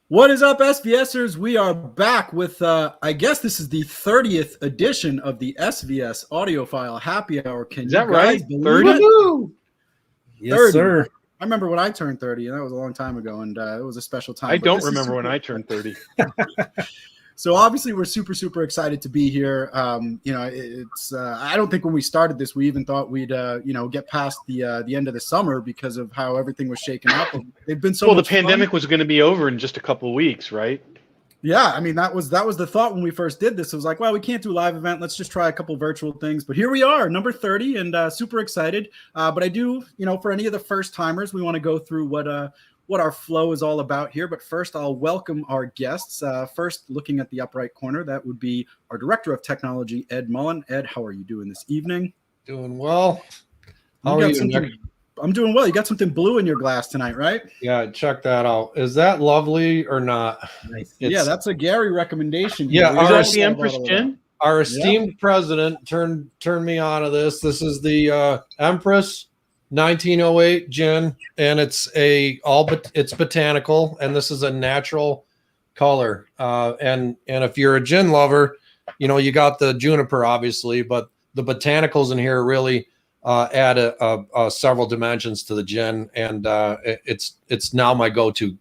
What is up, SVSers? We are back with, I guess this is the 30th edition of the SVS Audiophile Happy Hour. Can Is you that guys right? believe 30? it? Yes, 30. sir. I remember when I turned 30, and that was a long time ago, and it was a special time. I But don't this is remember when super- I turned 30. So obviously we're super excited to be here. It's I don't think when we started this we even thought we'd get past the end of the summer because of how everything was shaken up. They've been so Well, the much fun. pandemic was going to be over in just a couple of weeks, right? Yeah, I mean that was the thought when we first did this. It was like, well, we can't do a live event. Let's just try a couple virtual things. But here we are, number 30, and super excited. But I do, for any of the first timers, we want to go through what our flow is all about here. But first, I'll welcome our guests. First, looking at the upright corner, that would be our Director of Technology, Ed Mullen. Ed, how are you doing this evening? Doing well. How are you, Nick? I'm doing well. You got something blue in your glass tonight, right? Yeah, check that out. Is that lovely or not? Nice. Yeah, that's a Gary recommendation. Yeah, Is that the Empress Gin? Our esteemed president turned me on to this. This is the Empress 1908 gin, and it's botanical, and this is a natural color. And if you're a gin lover, you got the juniper obviously, but the botanicals in here really add a several dimensions to the gin, and it's now my go-to,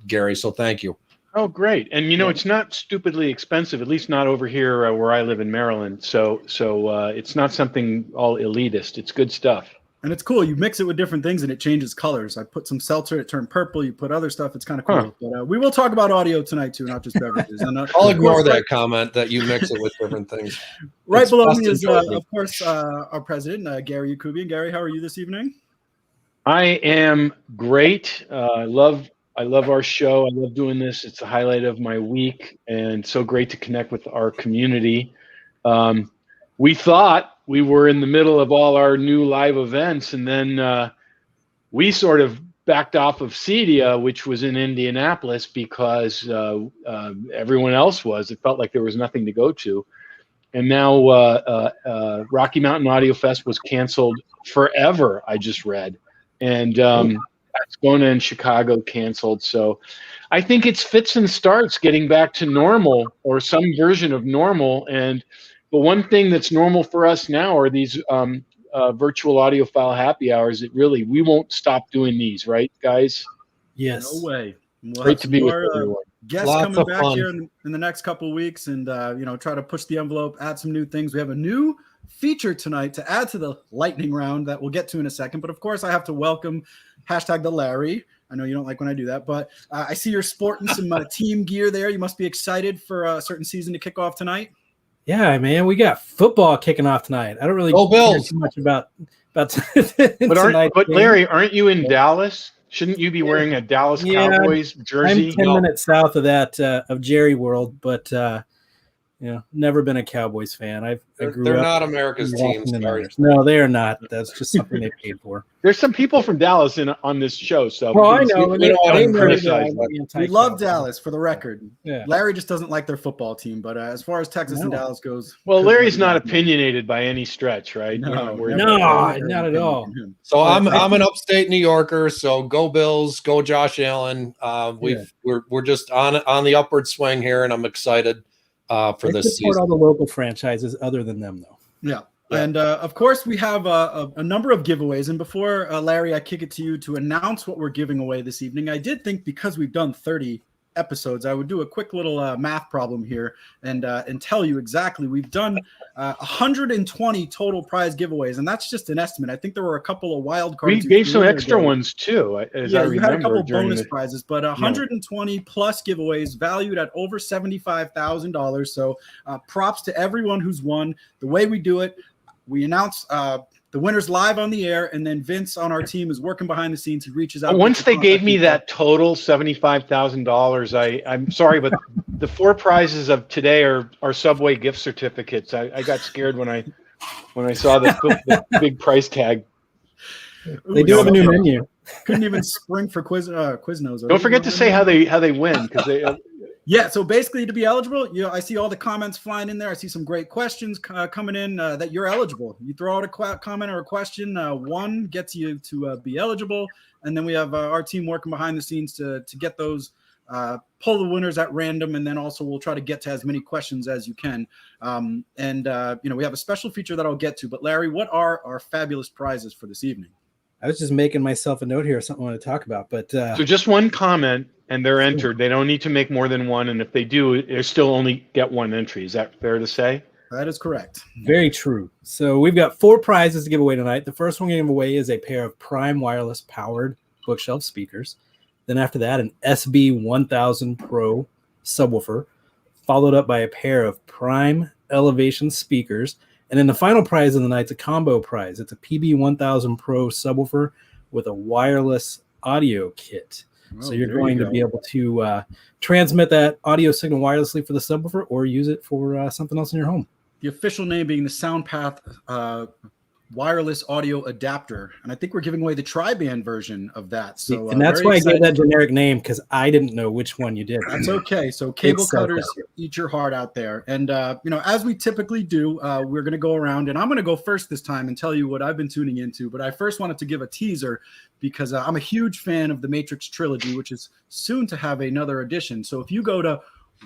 Gary. So thank you. Oh, great! And it's not stupidly expensive, at least not over here where I live in Maryland. So it's not something all elitist. It's good stuff. And it's cool. You mix it with different things and it changes colors. I put some seltzer, it turned purple. You put other stuff, it's kind of cool. Huh. But we will talk about audio tonight too, not just beverages. And, I'll ignore that comment that you mix it with different things. Right below me is, of course, our president, Gary Yakubian. Gary, how are you this evening? I am great. I love our show. I love doing this. It's the highlight of my week, and so great to connect with our community. We thought we were in the middle of all our new live events, and then we sort of backed off of CEDIA, which was in Indianapolis, because everyone else was. It felt like there was nothing to go to. And now Rocky Mountain Audio Fest was canceled forever, I just read. And Ascona in Chicago canceled. So I think it's fits and starts getting back to normal, or some version of normal. But one thing that's normal for us now are these virtual audiophile happy hours. We won't stop doing these, right, guys? Yes. No way. We'll Great to be with everyone. Guests coming back here in the next couple of weeks, and try to push the envelope, add some new things. We have a new feature tonight to add to the lightning round that we'll get to in a second. But of course, I have to welcome #the Larry. I know you don't like when I do that, but I see you're sporting some team gear there. You must be excited for a certain season to kick off tonight. Yeah, man, we got football kicking off tonight. I don't really Go Bills. care too much about But Larry, aren't you in Dallas? Shouldn't you be wearing a Dallas Cowboys jersey? I'm 10 minutes south of that of Jerry World, but never been a Cowboys fan. They're not America's team. No, they are not. That's just something they paid for. There's some people from Dallas on this show, so I know. We love Dallas, for the record. Yeah. Larry just doesn't like their football team, but as far as Texas and Dallas goes, well, Larry's not opinionated by any stretch, right? No, not at all. So I'm an upstate New Yorker. So go Bills, go Josh Allen. We're just on the upward swing here, and I'm excited for this season. All the local franchises other than them, though. Yeah. And of course, we have a number of giveaways. And before, Larry, I kick it to you to announce what we're giving away this evening. I did think, because we've done 30 episodes, I would do a quick little math problem here and tell you exactly. We've done 120 total prize giveaways, and that's just an estimate. I think there were a couple of wild cards. We gave some extra ones too. I you had a couple of bonus prizes, but 120 plus giveaways valued at over $75,000. So props to everyone who's won. The way we do it, we announce the winners live on the air, and then Vince on our team is working behind the scenes. He reaches out. Once they gave me that total $75,000, I'm sorry, but the four prizes of today are Subway gift certificates. I got scared when I saw the big price tag. They do have a new menu. Couldn't even spring for Quiznos. Don't forget to say how they win, because Yeah, so basically to be eligible, I see all the comments flying in there. I see some great questions coming in that you're eligible. You throw out a comment or a question, one gets you to be eligible, and then we have our team working behind the scenes to get those, pull the winners at random, and then also we'll try to get to as many questions as you can. We have a special feature that I'll get to, but Larry, what are our fabulous prizes for this evening? I was just making myself a note here, something I want to talk about, but so just one comment and they're entered. They don't need to make more than one, and if they do, they still only get one entry. Is that fair to say? That is correct. Very true. So we've got 4 prizes to give away tonight. The first one to give away is a pair of Prime wireless powered bookshelf speakers. Then after that, an SB-1000 Pro Subwoofer, followed up by a pair of Prime Elevation speakers. And then the final prize of the night's a combo prize. It's a PB-1000 Pro Subwoofer with a wireless audio kit. So you're going to be able to transmit that audio signal wirelessly for the subwoofer or use it for something else in your home. The official name being the SoundPath wireless audio adapter. And I think we're giving away the tri-band version of that. So, and that's why I gave that generic name, because I didn't know which one you did. That's okay. So cable cutters, eat your heart out there. And, as we typically do, we're going to go around, and I'm going to go first this time and tell you what I've been tuning into. But I first wanted to give a teaser because I'm a huge fan of the Matrix trilogy, which is soon to have another edition. So if you go to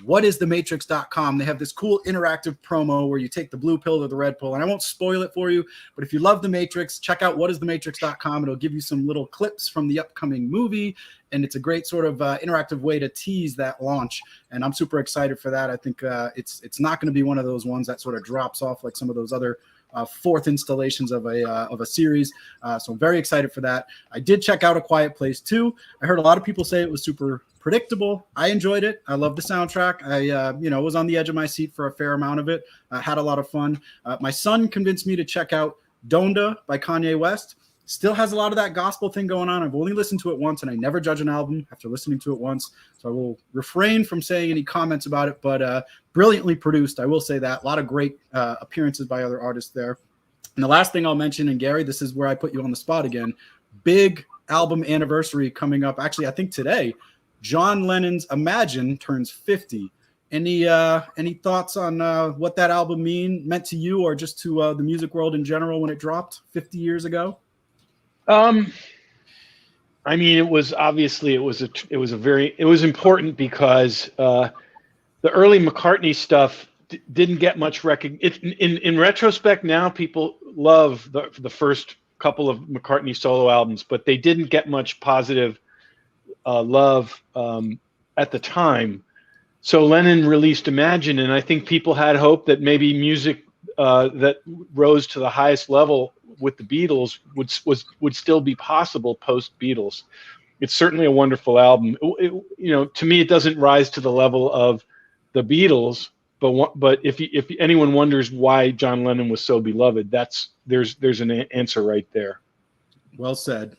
whatisthematrix.com, they have this cool interactive promo where you take the blue pill or the red pill, and I won't spoil it for you, but if you love the Matrix, check out whatisthematrix.com. It'll give you some little clips from the upcoming movie, and it's a great sort of interactive way to tease that launch, and I'm super excited for that. I think it's not going to be one of those ones that sort of drops off like some of those other fourth installations of a series. So I'm very excited for that. I did check out A Quiet Place 2. I heard a lot of people say it was super predictable. I enjoyed it. I love the soundtrack. I was on the edge of my seat for a fair amount of it. Had a lot of fun. My son convinced me to check out Donda by Kanye West. Still has a lot of that gospel thing going on. I've only listened to it once, and I never judge an album after listening to it once. So I will refrain from saying any comments about it, but brilliantly produced. I will say that. A lot of great appearances by other artists there. And the last thing I'll mention, and Gary, this is where I put you on the spot again, big album anniversary coming up. Actually, I think today, John Lennon's Imagine turns 50. Any thoughts on what that album meant to you, or just to the music world in general when it dropped 50 years ago? I mean, it was important because the early McCartney stuff didn't get much recognition. In retrospect, now people love the first couple of McCartney solo albums, but they didn't get much positive love at the time. So Lennon released Imagine, and I think people had hope that maybe music that rose to the highest level with the Beatles would still be possible post Beatles. It's certainly a wonderful album. To me, it doesn't rise to the level of the Beatles, but if anyone wonders why John Lennon was so beloved, there's an answer right there. Well said.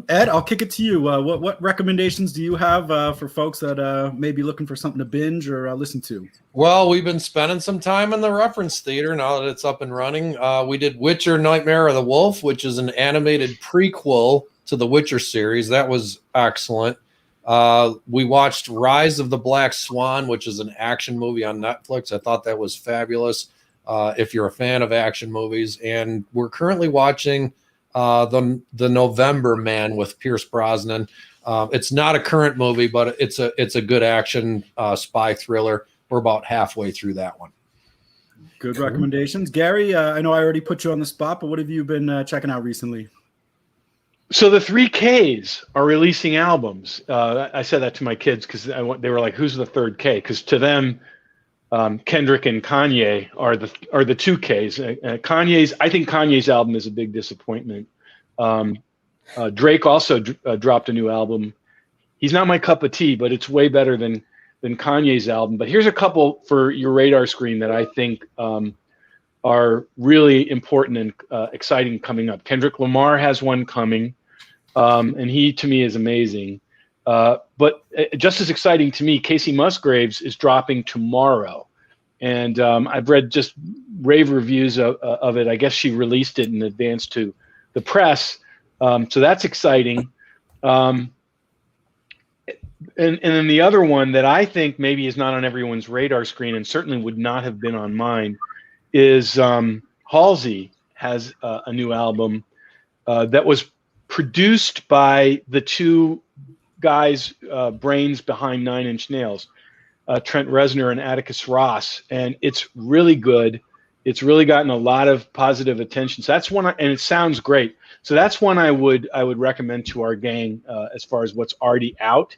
Ed, I'll kick it to you. What recommendations do you have for folks that may be looking for something to binge or listen to? Well, we've been spending some time in the reference theater now that it's up and running. We did Witcher Nightmare of the Wolf, which is an animated prequel to the Witcher series. That was excellent. We watched Rise of the Black Swan, which is an action movie on Netflix. I thought that was fabulous if you're a fan of action movies. And we're currently watching the November Man with Pierce Brosnan. It's not a current movie, but it's a good action spy thriller. We're about halfway through that one. Good recommendations. Gary, I know I already put you on the spot, but what have you been checking out recently? So the 3Ks are releasing albums. I said that to my kids because they were like, "Who's the third K?" Because to them, Kendrick and Kanye are the 2Ks. I think Kanye's album is a big disappointment. Drake also dropped a new album. He's not my cup of tea, but it's way better than Kanye's album. But here's a couple for your radar screen that I think are really important and exciting coming up. Kendrick Lamar has one coming, and he, to me, is amazing. But just as exciting to me, Casey Musgraves is dropping tomorrow. And I've read just rave reviews of it. I guess she released it in advance to the press. So that's exciting. And then the other one that I think maybe is not on everyone's radar screen and certainly would not have been on mine is Halsey has a new album that was produced by the two guys, brains behind Nine Inch Nails, Trent Reznor and Atticus Ross, and it's really good. It's really gotten a lot of positive attention. So that's one, and it sounds great. So that's one I would recommend to our gang as far as what's already out.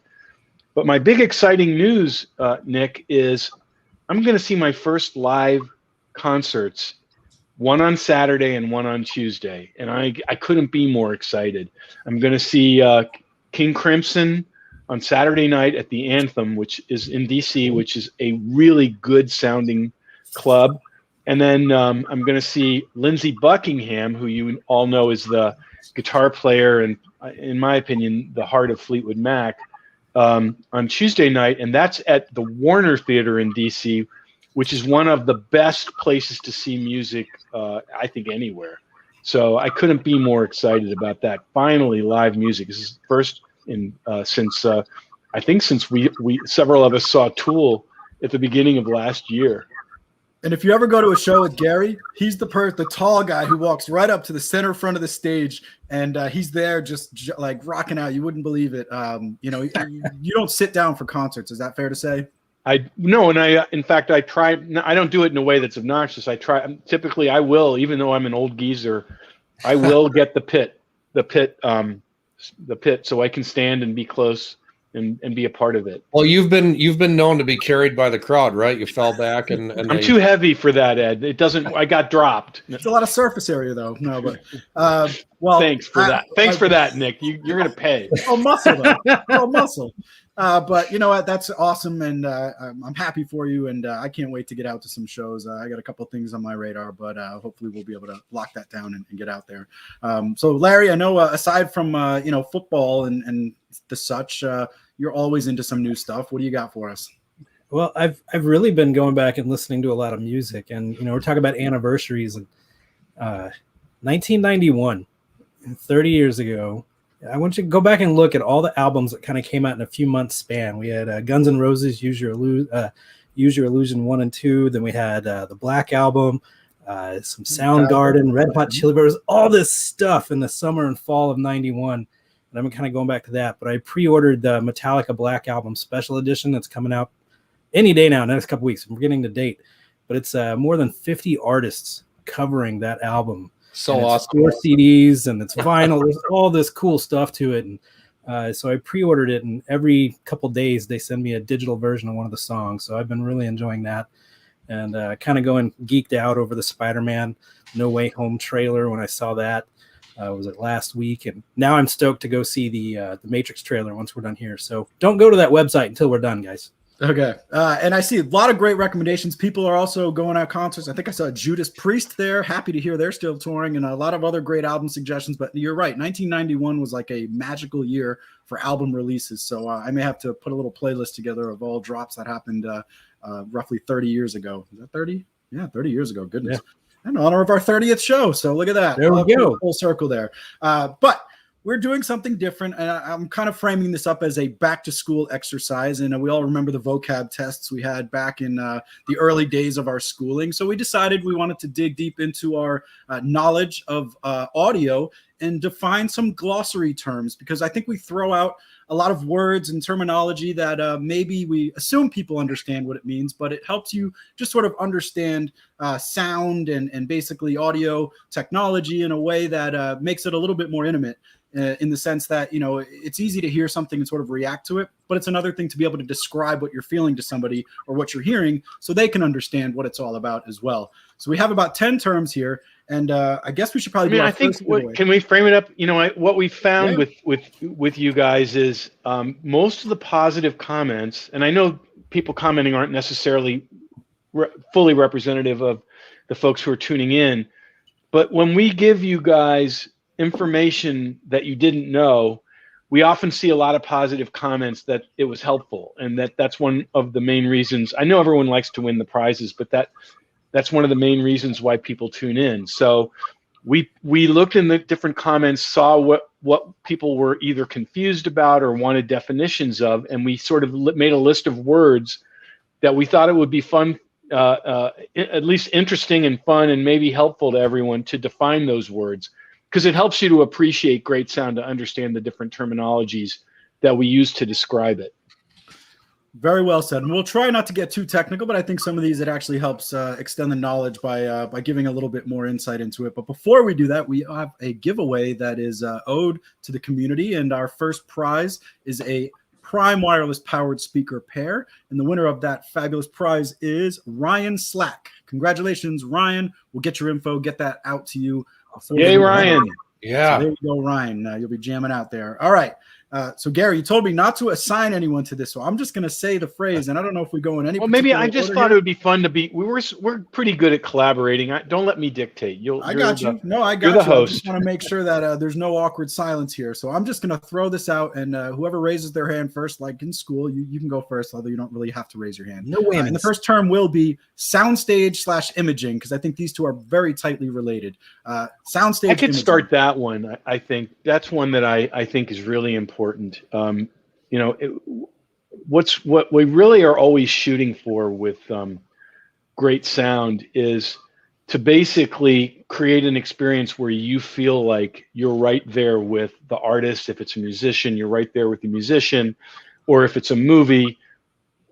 But my big exciting news, Nick, is I'm going to see my first live concerts, one on Saturday and one on Tuesday, and I couldn't be more excited. I'm going to see King Crimson on Saturday night at the Anthem, which is in DC, which is a really good sounding club. And then I'm going to see Lindsey Buckingham, who you all know is the guitar player and, in my opinion, the heart of Fleetwood Mac, on Tuesday night. And that's at the Warner Theater in DC, which is one of the best places to see music, I think, anywhere. So I couldn't be more excited about that. Finally, live music. This is the first since I think since we several of us saw Tool at the beginning of last year. And if you ever go to a show with Gary, he's the tall guy who walks right up to the center front of the stage, and he's there just like rocking out. You wouldn't believe it. You know, you don't sit down for concerts. Is that fair to say? No, and in fact, I try. I don't do it in a way that's obnoxious. I try. Typically, I will, even though I'm an old geezer, I will get the pit, so I can stand and be close and be a part of it. Well, you've been known to be carried by the crowd, right? You fell back and I'm too heavy for that, Ed. It doesn't. I got dropped. It's a lot of surface area, though. No, but well, thanks for that. Thanks for that, Nick. You're gonna pay. Oh, muscle, though. Oh, muscle. But you know what? That's awesome, and I'm happy for you, and I can't wait to get out to some shows. I got a couple of things on my radar, but hopefully we'll be able to lock that down and get out there. So, Larry, I know aside from football and the such, you're always into some new stuff. What do you got for us? Well, I've really been going back and listening to a lot of music, and we're talking about anniversaries. And 1991, 30 years ago. I want you to go back and look at all the albums that kind of came out in a few months span. We had Guns N' Roses, Use Your Illusion 1 and 2. Then we had the Black Album, some Soundgarden, Red Hot Chili Peppers, all this stuff in the summer and fall of 91. And I'm kind of going back to that. But I pre-ordered the Metallica Black Album Special Edition that's coming out any day now, next couple weeks. I'm forgetting the date. But it's more than 50 artists covering that album. So awesome. 4 CDs and it's vinyl. There's all this cool stuff to it. And so I pre-ordered it, and every couple days they send me a digital version of one of the songs. So I've been really enjoying that, and kind of going geeked out over the Spider-Man No Way Home trailer when I saw that. Was it last week? And now I'm stoked to go see the Matrix trailer once we're done here. So don't go to that website until we're done, guys. Okay. And I see a lot of great recommendations. People are also going out concerts. I think I saw Judas Priest there. Happy to hear they're still touring, and a lot of other great album suggestions. But you're right. 1991 was like a magical year for album releases. So I may have to put a little playlist together of all drops that happened roughly 30 years ago. Is that 30? Yeah, 30 years ago. Goodness. Yeah. In honor of our 30th show. So look at that. There we go. Full circle there. But we're doing something different, and I'm kind of framing this up as a back-to-school exercise. And we all remember the vocab tests we had back in the early days of our schooling. So we decided we wanted to dig deep into our knowledge of audio and define some glossary terms, because I think we throw out a lot of words and terminology that maybe we assume people understand what it means, but it helps you just sort of understand sound and basically audio technology in a way that makes it a little bit more intimate. In the sense that, it's easy to hear something and sort of react to it, but it's another thing to be able to describe what you're feeling to somebody or what you're hearing so they can understand what it's all about as well. So we have about 10 terms here, and I guess we should probably can we frame it up? What we found with you guys is most of the positive comments, and I know people commenting aren't necessarily fully representative of the folks who are tuning in, but when we give you guys information that you didn't know, we often see a lot of positive comments that it was helpful, and that's one of the main reasons. I know everyone likes to win the prizes, but that's one of the main reasons why people tune in. So we looked in the different comments, saw what people were either confused about or wanted definitions of, and we sort of made a list of words that we thought it would be fun, at least interesting and fun, and maybe helpful to everyone to define those words, because it helps you to appreciate great sound, to understand the different terminologies that we use to describe it. Very well said. And we'll try not to get too technical, but I think some of these, it actually helps extend the knowledge by giving a little bit more insight into it. But before we do that, we have a giveaway that is owed to the community. And our first prize is a Prime wireless powered speaker pair. And the winner of that fabulous prize is Ryan Slack. Congratulations, Ryan. We'll get your info, get that out to you. Yay, Ryan. Yeah. So there you go, Ryan. You'll be jamming out there. All right. So Gary, you told me not to assign anyone to this, so I'm just going to say the phrase, and I don't know if we go in any. Well, maybe I just thought it would be fun to be. We're pretty good at collaborating. Don't let me dictate. I got you. No, I got you. You're the host. I just want to make sure that there's no awkward silence here. So I'm just going to throw this out, and whoever raises their hand first, like in school, you can go first, although you don't really have to raise your hand. No way. And the first term will be soundstage / imaging, because I think these two are very tightly related. Soundstage. I could imaging. start that one. I think that's one that I think is really important. What we really are always shooting for with great sound is to basically create an experience where you feel like you're right there with the artist. If it's a musician, you're right there with the musician, or if it's a movie,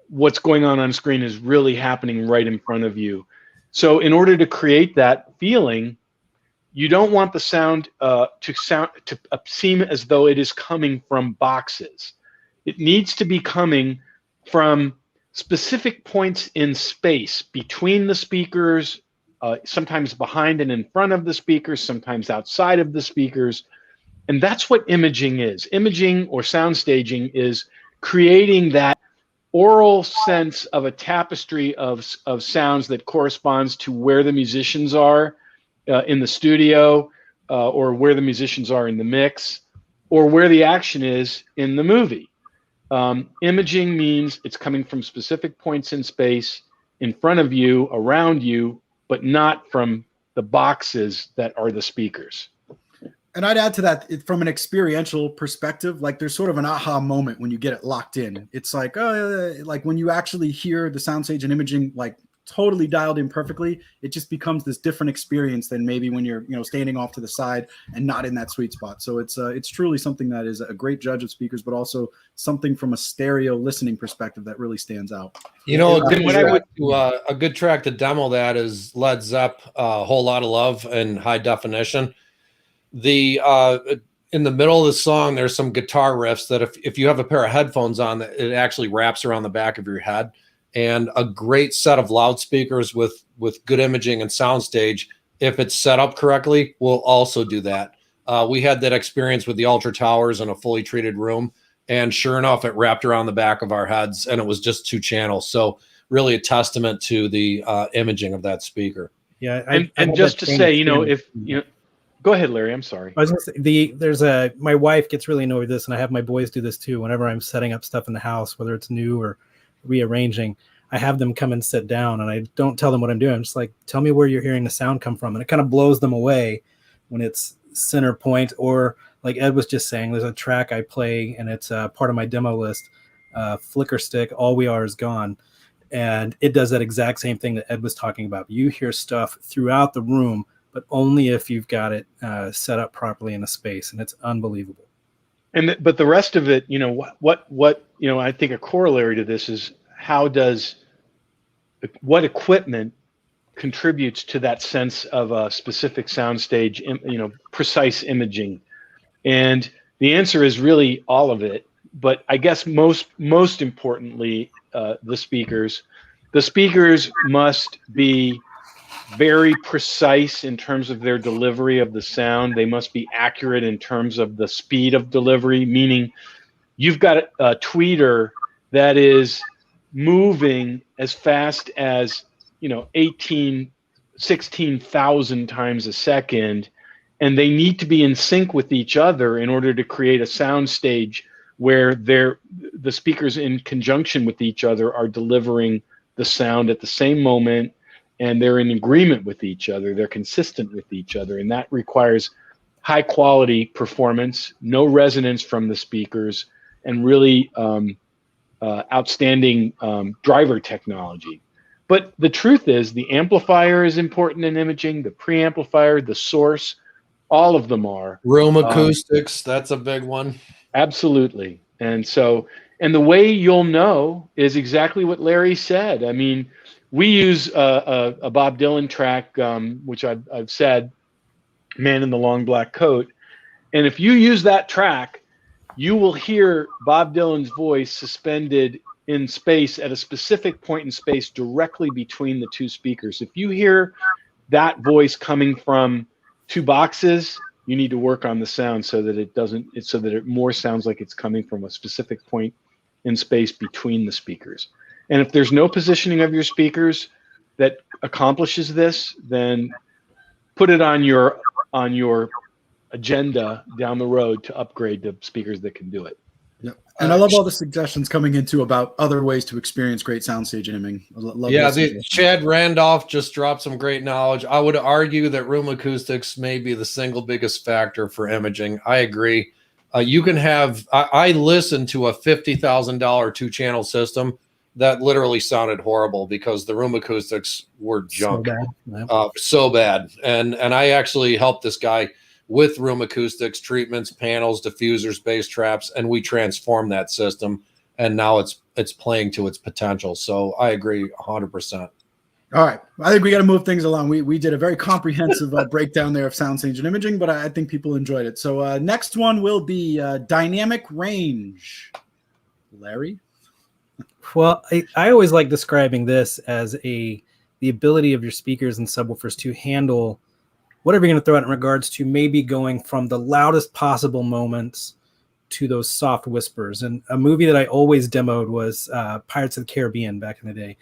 what's going on screen is really happening right in front of you. So in order to create that feeling, you don't want the sound to seem as though it is coming from boxes. It needs to be coming from specific points in space between the speakers, sometimes behind and in front of the speakers, sometimes outside of the speakers. And that's what imaging is. Imaging or sound staging is creating that oral sense of a tapestry of sounds that corresponds to where the musicians are in the studio, or where the musicians are in the mix, or where the action is in the movie. Imaging means it's coming from specific points in space, in front of you, around you, but not from the boxes that are the speakers. And I'd add to that, from an experiential perspective, like there's sort of an aha moment when you get it locked in. It's like when you actually hear the soundstage and imaging like totally dialed in perfectly, it just becomes this different experience than maybe when you're standing off to the side and not in that sweet spot. So it's truly something that is a great judge of speakers, but also something from a stereo listening perspective that really stands out. A good track to demo that is Led Zepp, a Whole Lot of Love in high definition. In the middle of the song, there's some guitar riffs that if you have a pair of headphones on, it actually wraps around the back of your head. And a great set of loudspeakers with good imaging and soundstage, if it's set up correctly, will also do that. We had that experience with the Ultra Towers in a fully treated room, and sure enough, it wrapped around the back of our heads, and it was just 2 channels. So really a testament to the imaging of that speaker. Yeah, and just to say, go ahead, Larry. I'm sorry. I was going to say, my wife gets really annoyed with this, and I have my boys do this too. Whenever I'm setting up stuff in the house, whether it's new or rearranging, I have them come and sit down, and I don't tell them what I'm doing. I'm just like, tell me where you're hearing the sound come from. And it kind of blows them away when it's center point, or like Ed was just saying, there's a track I play and it's part of my demo list, Flicker Stick, All We Are Is Gone. And it does that exact same thing that Ed was talking about. You hear stuff throughout the room, but only if you've got it set up properly in a space, and it's unbelievable. But the rest of it, I think a corollary to this is what equipment contributes to that sense of a specific soundstage, precise imaging. And the answer is really all of it. But I guess most importantly, the speakers must be very precise in terms of their delivery of the sound. They must be accurate in terms of the speed of delivery, meaning you've got a tweeter that is moving as fast as 16,000 times a second, and they need to be in sync with each other in order to create a sound stage where the speakers in conjunction with each other are delivering the sound at the same moment, and they're in agreement with each other, they're consistent with each other, and that requires high quality performance, no resonance from the speakers, and really outstanding driver technology. But the truth is, the amplifier is important in imaging, the preamplifier, the source, all of them are. Room acoustics, that's a big one. Absolutely. And so, and the way you'll know is exactly what Larry said. I mean, we use a Bob Dylan track, which I've said, Man in the Long Black Coat. And if you use that track, you will hear Bob Dylan's voice suspended in space at a specific point in space directly between the two speakers. If you hear that voice coming from two boxes, you need to work on the sound so that it more sounds like it's coming from a specific point in space between the speakers. And if there's no positioning of your speakers that accomplishes this, then put it on your agenda down the road to upgrade to speakers that can do it. Yep. And I love all the suggestions coming into about other ways to experience great soundstage imaging. Chad Randolph just dropped some great knowledge. I would argue that room acoustics may be the single biggest factor for imaging. I agree. You can have, I listened to a $50,000 2-channel system that literally sounded horrible because the room acoustics were junk. So bad. And I actually helped this guy with room acoustics, treatments, panels, diffusers, bass traps, and we transformed that system, and now it's playing to its potential. So I agree 100%. All right, I think we got to move things along. We did a very comprehensive breakdown there of soundstage and imaging, but I think people enjoyed it. So next one will be dynamic range. Larry? Well, I always like describing this as the ability of your speakers and subwoofers to handle whatever you're going to throw out in regards to maybe going from the loudest possible moments to those soft whispers. And a movie that I always demoed was Pirates of the Caribbean back in the day,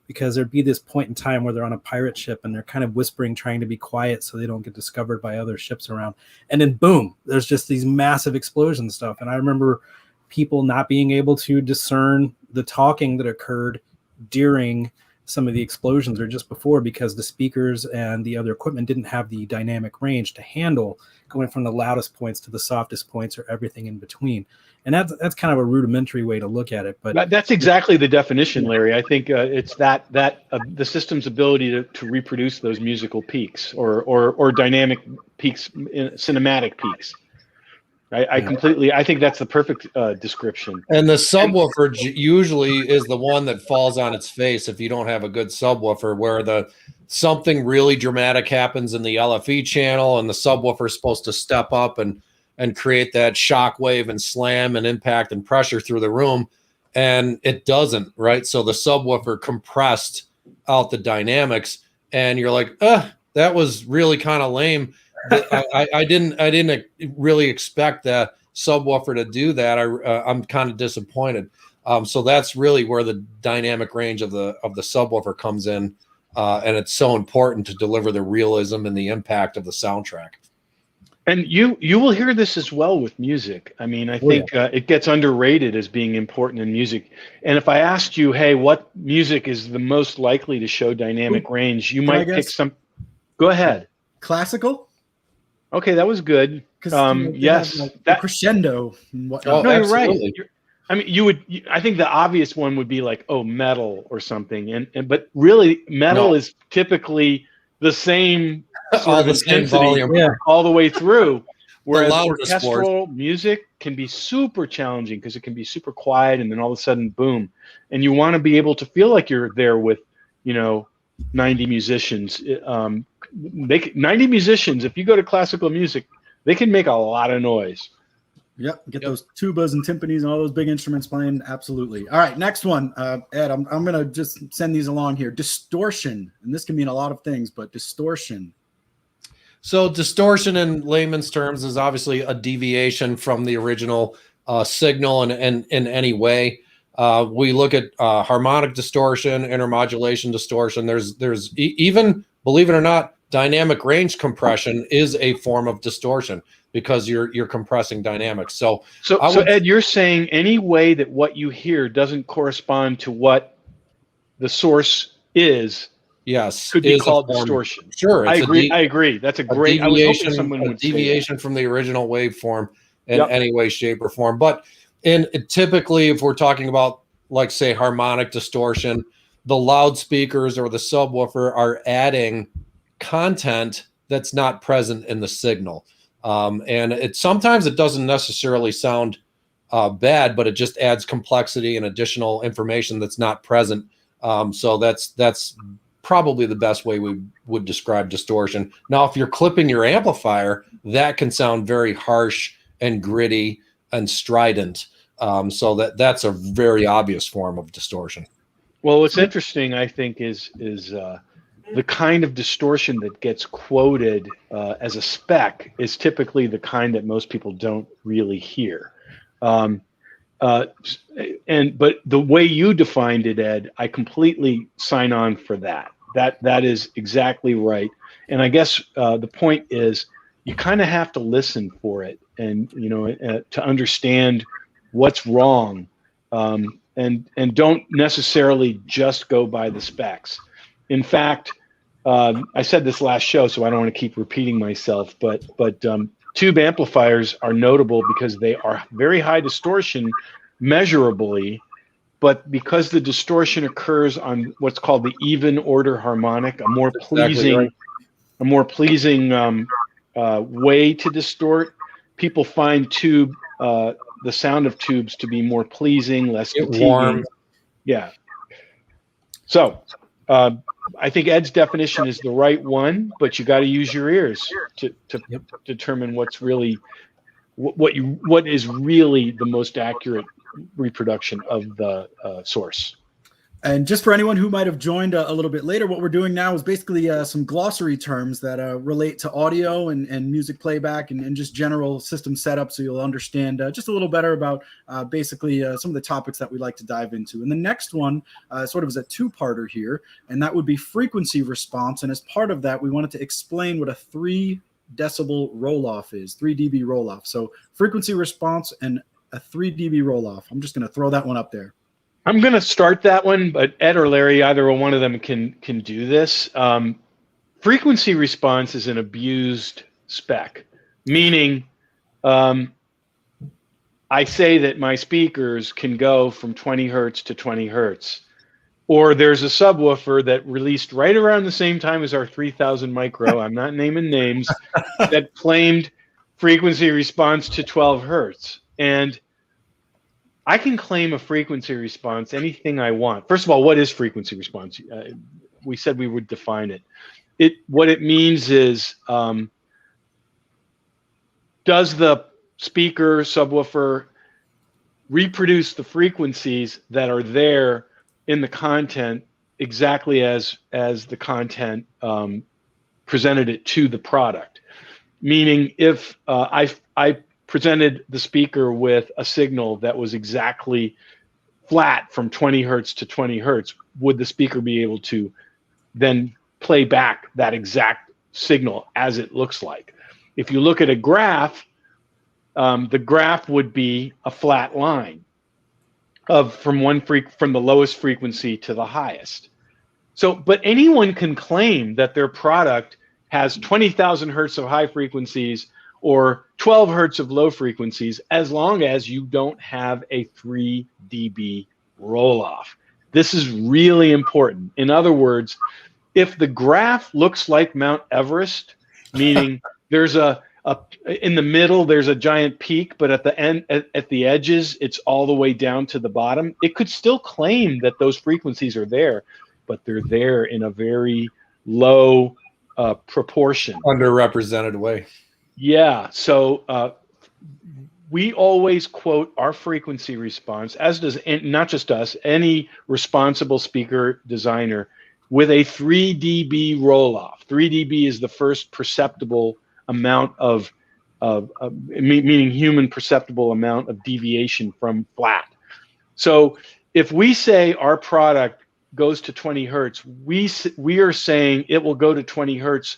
because there'd be this point in time where they're on a pirate ship and they're kind of whispering, trying to be quiet so they don't get discovered by other ships around. And then boom, there's just these massive explosion stuff. And I remember people not being able to discern the talking that occurred during some of the explosions or just before, because the speakers and the other equipment didn't have the dynamic range to handle going from the loudest points to the softest points or everything in between. And that's kind of a rudimentary way to look at it. But that's exactly the definition, Larry. I think it's that the system's ability to reproduce those musical peaks or dynamic peaks, cinematic peaks. I think that's the perfect description. And the subwoofer usually is the one that falls on its face if you don't have a good subwoofer, where something really dramatic happens in the LFE channel and the subwoofer is supposed to step up and create that shock wave and slam and impact and pressure through the room, and it doesn't, right? So the subwoofer compressed out the dynamics, and you're like, that was really kind of lame. I didn't really expect the subwoofer to do that. I'm kind of disappointed. So that's really where the dynamic range of the subwoofer comes in, and it's so important to deliver the realism and the impact of the soundtrack. And you will hear this as well with music. I mean, I think it gets underrated as being important in music. And if I asked you, hey, what music is the most likely to show dynamic range, you might pick some. Go ahead. Classical? Okay, that was good. Yes, that crescendo. And whatnot. No, you're right. I mean, I think the obvious one would be like, metal or something. But really, metal is typically the same sort of intensity all the way through. Whereas orchestral music can be super challenging because it can be super quiet, and then all of a sudden, boom, and you want to be able to feel like you're there with, 90 musicians. 90 musicians, if you go to classical music, they can make a lot of noise. Yep, get those tubas and timpanis and all those big instruments playing. Absolutely. All right, next one, Ed. I'm gonna just send these along here. Distortion, and this can mean a lot of things, but distortion. So distortion in layman's terms is obviously a deviation from the original signal in any way. We look at harmonic distortion, intermodulation distortion. There's even, believe it or not, dynamic range compression is a form of distortion because you're compressing dynamics. So Ed, you're saying any way that what you hear doesn't correspond to what the source is yes, could be is a called form. distortion. Sure, I it's agree. I agree. That's a great. I was hoping someone would say deviation from the original waveform in Yep. any way, shape, or form. But typically, if we're talking about, like, say, harmonic distortion, the loudspeakers or the subwoofer are adding content that's not present in the signal, and sometimes it doesn't necessarily sound bad, but it just adds complexity and additional information that's not present. So that's probably the best way we would describe distortion. Now, if you're clipping your amplifier, that can sound very harsh and gritty and strident. So that's a very obvious form of distortion. Well, what's interesting, I think, is the kind of distortion that gets quoted as a spec is typically the kind that most people don't really hear. But the way you defined it, Ed, I completely sign on for that. That is exactly right. And I guess the point is you kind of have to listen for it, and to understand what's wrong. And don't necessarily just go by the specs. In fact, I said this last show, so I don't want to keep repeating myself, but tube amplifiers are notable because they are very high distortion measurably, but because the distortion occurs on what's called the even order harmonic, a more pleasing way to distort, people find the sound of tubes to be more pleasing, less fatiguing. Warm. Yeah. So I think Ed's definition is the right one, but you got to use your ears to determine what's really what is really the most accurate reproduction of the source. And just for anyone who might have joined a little bit later, what we're doing now is basically some glossary terms that relate to audio and music playback and just general system setup, so you'll understand just a little better about basically some of the topics that we like to dive into. And the next one sort of is a two-parter here, and that would be frequency response. And as part of that, we wanted to explain what a 3 decibel roll-off is, 3 dB roll-off. So frequency response and a 3 dB roll-off. I'm just going to throw that one up there. I'm going to start that one, but Ed or Larry, either one of them can do this. Frequency response is an abused spec, meaning I say that my speakers can go from 20 hertz to 20 hertz. Or there's a subwoofer that released right around the same time as our 3000 micro, I'm not naming names, that claimed frequency response to 12 hertz. And I can claim a frequency response anything I want. First of all, what is frequency response? We said we would define it. What it means is, does the speaker, subwoofer, reproduce the frequencies that are there in the content exactly as the content presented it to the product? Meaning, if I presented the speaker with a signal that was exactly flat from 20 hertz to 20 hertz, would the speaker be able to then play back that exact signal as it looks like? If you look at a graph, the graph would be a flat line from the lowest frequency to the highest. So, but anyone can claim that their product has 20,000 hertz of high frequencies or 12 hertz of low frequencies, as long as you don't have a 3 dB roll-off. This is really important. In other words, if the graph looks like Mount Everest, meaning there's in the middle there's a giant peak, but at the end, at the edges, it's all the way down to the bottom, it could still claim that those frequencies are there, but they're there in a very low proportion. Underrepresented way. Yeah, so we always quote our frequency response, as does, not just us, any responsible speaker designer, with a 3 dB roll-off. 3 dB is the first perceptible amount of meaning human perceptible amount of deviation from flat. So if we say our product goes to 20 hertz, we are saying it will go to 20 hertz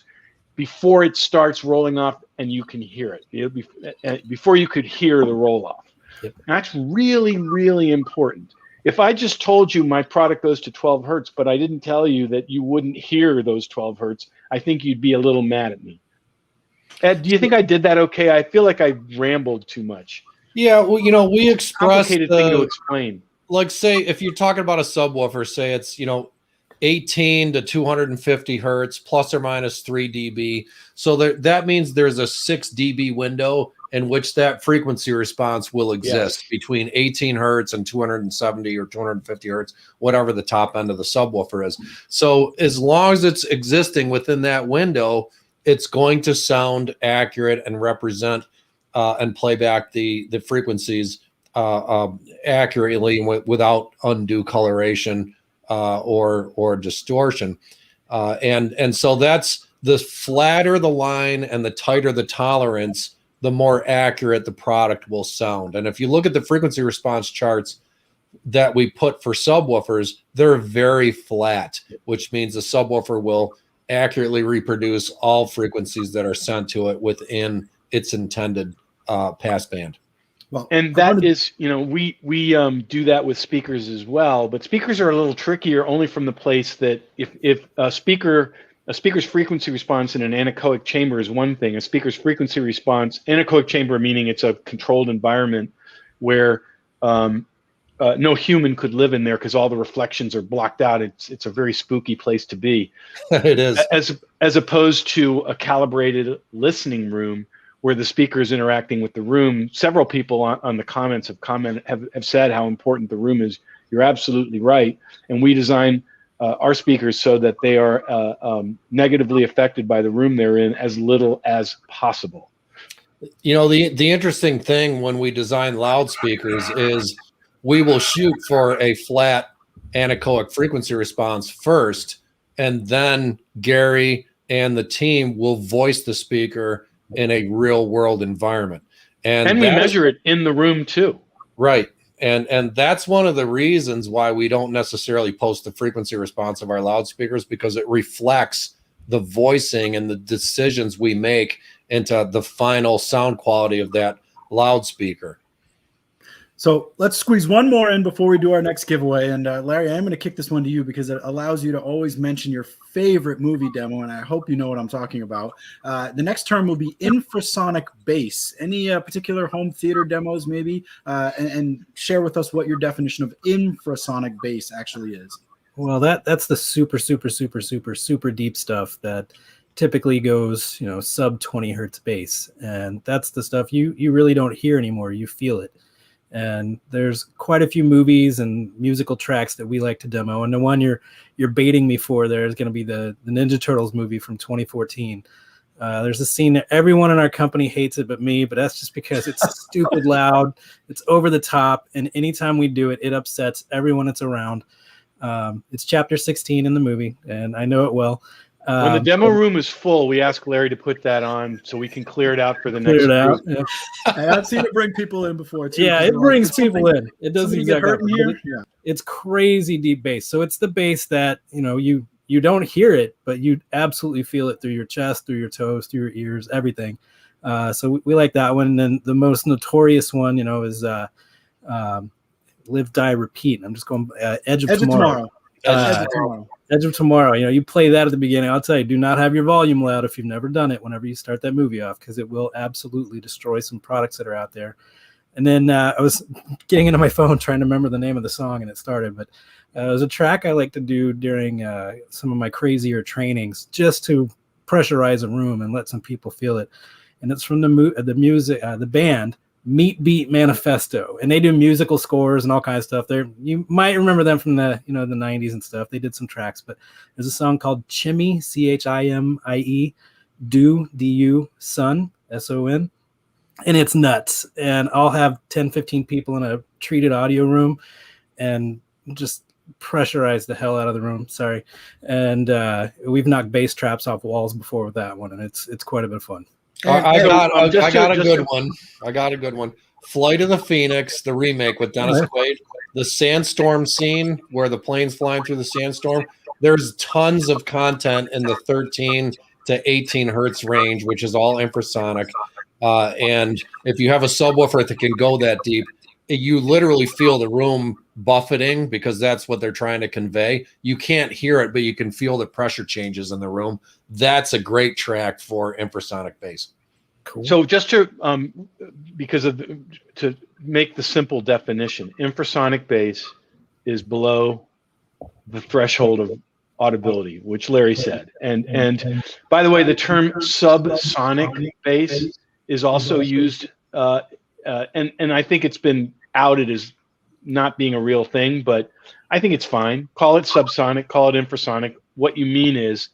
before it starts rolling off and you can hear it, before you could hear the roll off. Yep. That's really, really important. if I just told you my product goes to 12 hertz, but I didn't tell you that you wouldn't hear those 12 hertz, I think you'd be a little mad at me. Ed, do you think I did that okay? I feel like I rambled too much. Yeah, well, you know, we expressed Complicated thing to explain. Like, say, if you're talking about a subwoofer, say it's, you know, 18 to 250 hertz, plus or minus 3 dB. So that means there's a 6 dB window in which that frequency response will exist between 18 hertz and 270 or 250 hertz, whatever the top end of the subwoofer is. So as long as it's existing within that window, it's going to sound accurate and represent and play back the frequencies accurately without undue coloration or distortion. And so that's the flatter the line and the tighter the tolerance, the more accurate the product will sound. And if you look at the frequency response charts that we put for subwoofers, they're very flat, which means the subwoofer will accurately reproduce all frequencies that are sent to it within its intended passband. Well, and that is, you know, we do that with speakers as well, but speakers are a little trickier only from the place that if a speaker's frequency response in an anechoic chamber is one thing. A speaker's frequency response, anechoic chamber meaning it's a controlled environment where no human could live in there because all the reflections are blocked out. It's a very spooky place to be. It is. As opposed to a calibrated listening room where the speaker is interacting with the room. Several people on the comments have said how important the room is. You're absolutely right. And we design our speakers so that they are negatively affected by the room they're in as little as possible. You know, the interesting thing when we design loudspeakers is we will shoot for a flat anechoic frequency response first, and then Gary and the team will voice the speaker in a real world environment. And we measure it in the room too. Right. And that's one of the reasons why we don't necessarily post the frequency response of our loudspeakers, because it reflects the voicing and the decisions we make into the final sound quality of that loudspeaker. So let's squeeze one more in before we do our next giveaway. And Larry, I am going to kick this one to you because it allows you to always mention your favorite movie demo, and I hope you know what I'm talking about. The next term will be infrasonic bass. Any particular home theater demos maybe? And share with us what your definition of infrasonic bass actually is. Well, that's the super deep stuff that typically goes, you know, sub 20 hertz bass. And that's the stuff you really don't hear anymore. You feel it. And there's quite a few movies and musical tracks that we like to demo. And the one you're baiting me for there is going to be the Ninja Turtles movie from 2014. There's a scene that everyone in our company hates it but me, but that's just because it's stupid loud. It's over the top. And anytime we do it, it upsets everyone that's around. It's chapter 16 in the movie, and I know it well. When the demo room is full, we ask Larry to put that on so we can clear it out for the next group. Yeah. I've seen it bring people in before too. Yeah, it brings people in. It does exactly. Yeah. It's crazy deep bass. So it's the bass that, you know, you don't hear it, but you absolutely feel it through your chest, through your toes, through your ears, everything. So we like that one. And then the most notorious one, you know, is Live, Die, Repeat. I'm just going Edge of Tomorrow. Edge of Tomorrow. You know, you play that at the beginning. I'll tell you, do not have your volume loud if you've never done it whenever you start that movie off, because it will absolutely destroy some products that are out there. And then I was getting into my phone trying to remember the name of the song, and it started. But it was a track I like to do during some of my crazier trainings just to pressurize a room and let some people feel it. And it's from the band Meat Beat Manifesto, and they do musical scores and all kinds of stuff. You might remember them from the 90s and stuff. They did some tracks, but there's a song called Chimie, Chimie, Du, Son, Son, and it's nuts. And I'll have 10-15 people in a treated audio room and just pressurize the hell out of the room. Sorry. And we've knocked bass traps off walls before with that one, and it's quite a bit of fun. I got a good one. Flight of the Phoenix, the remake with Dennis Quaid. The sandstorm scene where the plane's flying through the sandstorm. There's tons of content in the 13 to 18 hertz range, which is all infrasonic. And if you have a subwoofer that can go that deep, you literally feel the room buffeting, because that's what they're trying to convey. You can't hear it, but you can feel the pressure changes in the room. That's a great track for infrasonic bass. Cool. So just to to make the simple definition, infrasonic bass is below the threshold of audibility, which Larry said. And by the way, the term subsonic bass is also used, and I think it's been outed as not being a real thing, but I think it's fine. Call it subsonic, call it infrasonic. What you mean is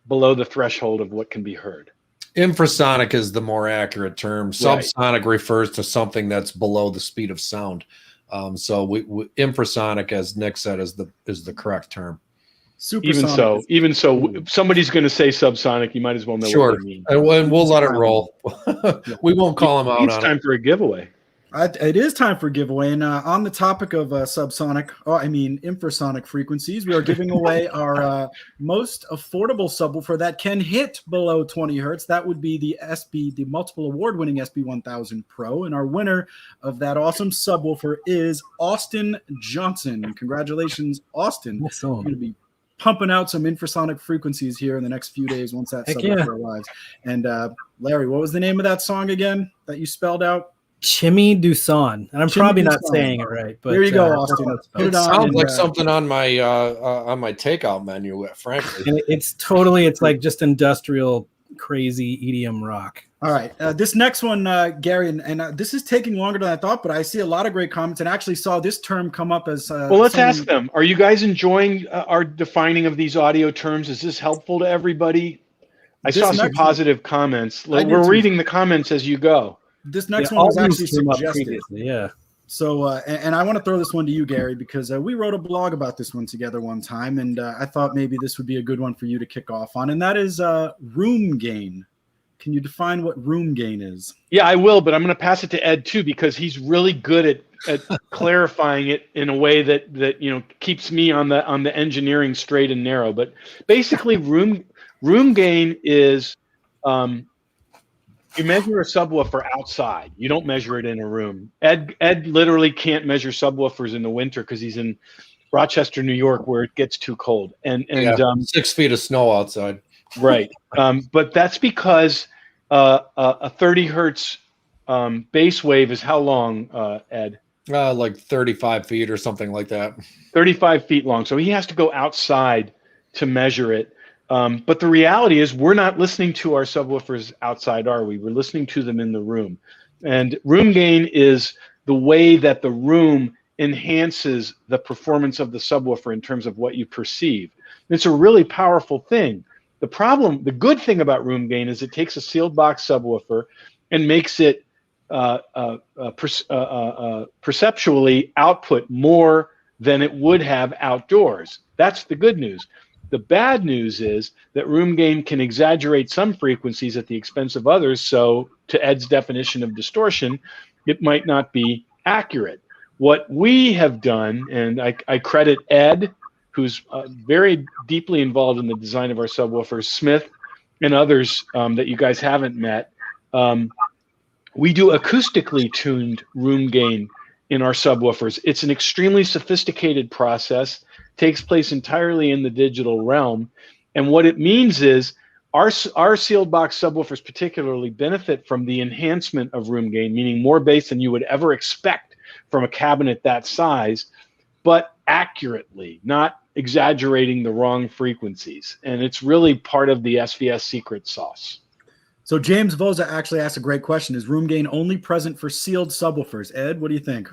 below the threshold of what can be heard. Infrasonic is the more accurate term. Right. Subsonic refers to something that's below the speed of sound. So infrasonic, as Nick said, is the correct term. Supersonic. Even so, if somebody's going to say subsonic, you might as well know what they mean. And we'll let it roll. We won't call them out. It's time for a giveaway. It is time for giveaway, and on the topic of infrasonic frequencies, we are giving away our most affordable subwoofer that can hit below 20 hertz. That would be the multiple award-winning SB-1000 Pro, and our winner of that awesome subwoofer is Austin Johnson. Congratulations, Austin! Awesome. You're going to be pumping out some infrasonic frequencies here in the next few days once that subwoofer arrives. And Larry, what was the name of that song again that you spelled out? Chimmy Duson, and I'm probably not saying it right, but there you go, Austin. It sounds like something on my takeout menu, frankly. And it's like just industrial, crazy EDM rock. All right, this next one, Gary, and this is taking longer than I thought, but I see a lot of great comments, and actually saw this term come up as. Well, let's ask them. Are you guys enjoying our defining of these audio terms? Is this helpful to everybody? I saw some positive comments. We're reading the comments as you go. This next one was actually suggested. Yeah. So, and I want to throw this one to you, Gary, because we wrote a blog about this one together one time, and I thought maybe this would be a good one for you to kick off on, and that is room gain. Can you define what room gain is? Yeah, I will, but I'm going to pass it to Ed too, because he's really good at clarifying it in a way that keeps me on the engineering straight and narrow. But basically, room gain is you measure a subwoofer outside. You don't measure it in a room. Ed literally can't measure subwoofers in the winter because he's in Rochester, New York, where it gets too cold. And 6 feet of snow outside. Right. But that's because a 30 hertz bass wave is how long, Ed? Like 35 feet or something like that. 35 feet long. So he has to go outside to measure it. But the reality is we're not listening to our subwoofers outside, are we? We're listening to them in the room. And room gain is the way that the room enhances the performance of the subwoofer in terms of what you perceive. It's a really powerful thing. The good thing about room gain is it takes a sealed box subwoofer and makes it perceptually output more than it would have outdoors. That's the good news. The bad news is that room gain can exaggerate some frequencies at the expense of others. So to Ed's definition of distortion, it might not be accurate. What we have done, and I credit Ed, who's very deeply involved in the design of our subwoofers, Smith, and others that you guys haven't met. We do acoustically tuned room gain in our subwoofers. It's an extremely sophisticated process, takes place entirely in the digital realm. And what it means is our sealed box subwoofers particularly benefit from the enhancement of room gain, meaning more bass than you would ever expect from a cabinet that size, but accurately, not exaggerating the wrong frequencies. And it's really part of the SVS secret sauce. So James Voza actually asked a great question. Is room gain only present for sealed subwoofers? Ed, what do you think?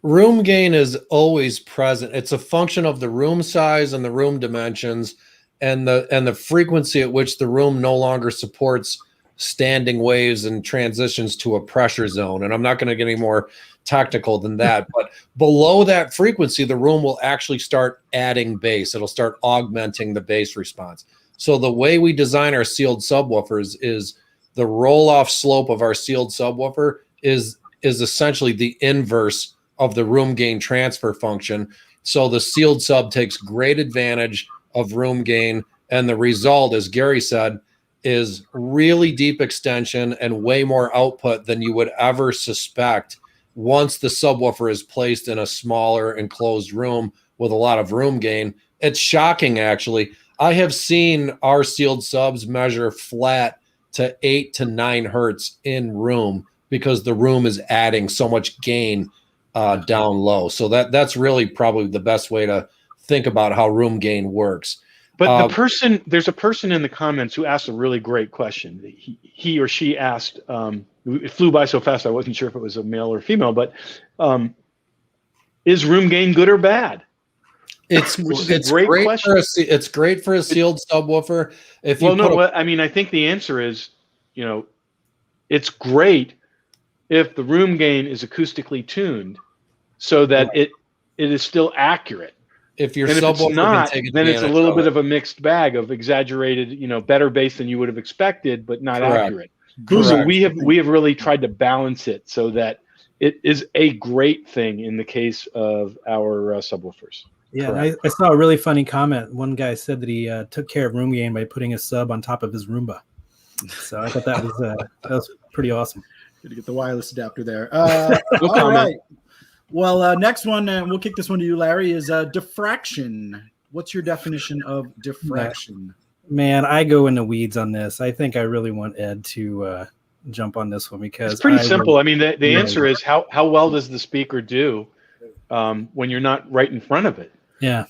Room gain is always present. It's a function of the room size and the room dimensions and the frequency at which the room no longer supports standing waves and transitions to a pressure zone. And I'm not going to get any more technical than that, but below that frequency, the room will actually start adding bass. It'll start augmenting the bass response. So the way we design our sealed subwoofers is the roll-off slope of our sealed subwoofer is essentially the inverse of the room gain transfer function. So the sealed sub takes great advantage of room gain, and the result, as Gary said, is really deep extension and way more output than you would ever suspect once the subwoofer is placed in a smaller enclosed room with a lot of room gain. It's shocking, actually. I have seen our sealed subs measure flat to 8 to 9 hertz in room because the room is adding so much gain down low. So that's really probably the best way to think about how room gain works. But there's a person in the comments who asked a really great question. He or she asked, it flew by so fast I wasn't sure if it was a male or female, but is room gain good or bad? It's great question. It's great for a sealed subwoofer. I think the answer is, it's great if the room gain is acoustically tuned so that it is still accurate. If your and subwoofer if it's not, can take then it's a little bit it. of a mixed bag of exaggerated, better bass than you would have expected, but not accurate. So we have really tried to balance it so that it is a great thing in the case of our subwoofers. Yeah, I saw a really funny comment. One guy said that he took care of room gain by putting a sub on top of his Roomba. So I thought that was pretty awesome. Good to get the wireless adapter there. All right. Well, next one, and we'll kick this one to you, Larry, is diffraction. What's your definition of diffraction? Man, I go in the weeds on this. I think I really want Ed to jump on this one because it's pretty simple. I mean, the answer is how well does the speaker do when you're not right in front of it? Yeah.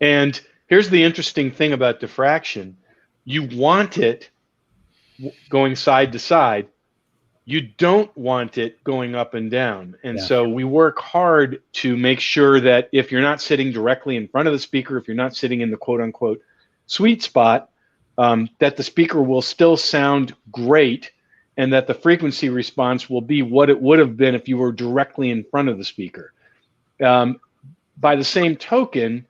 And here's the interesting thing about diffraction. You want it going side to side. You don't want it going up and down. And so we work hard to make sure that if you're not sitting directly in front of the speaker, if you're not sitting in the quote unquote sweet spot, that the speaker will still sound great and that the frequency response will be what it would have been if you were directly in front of the speaker. By the same token,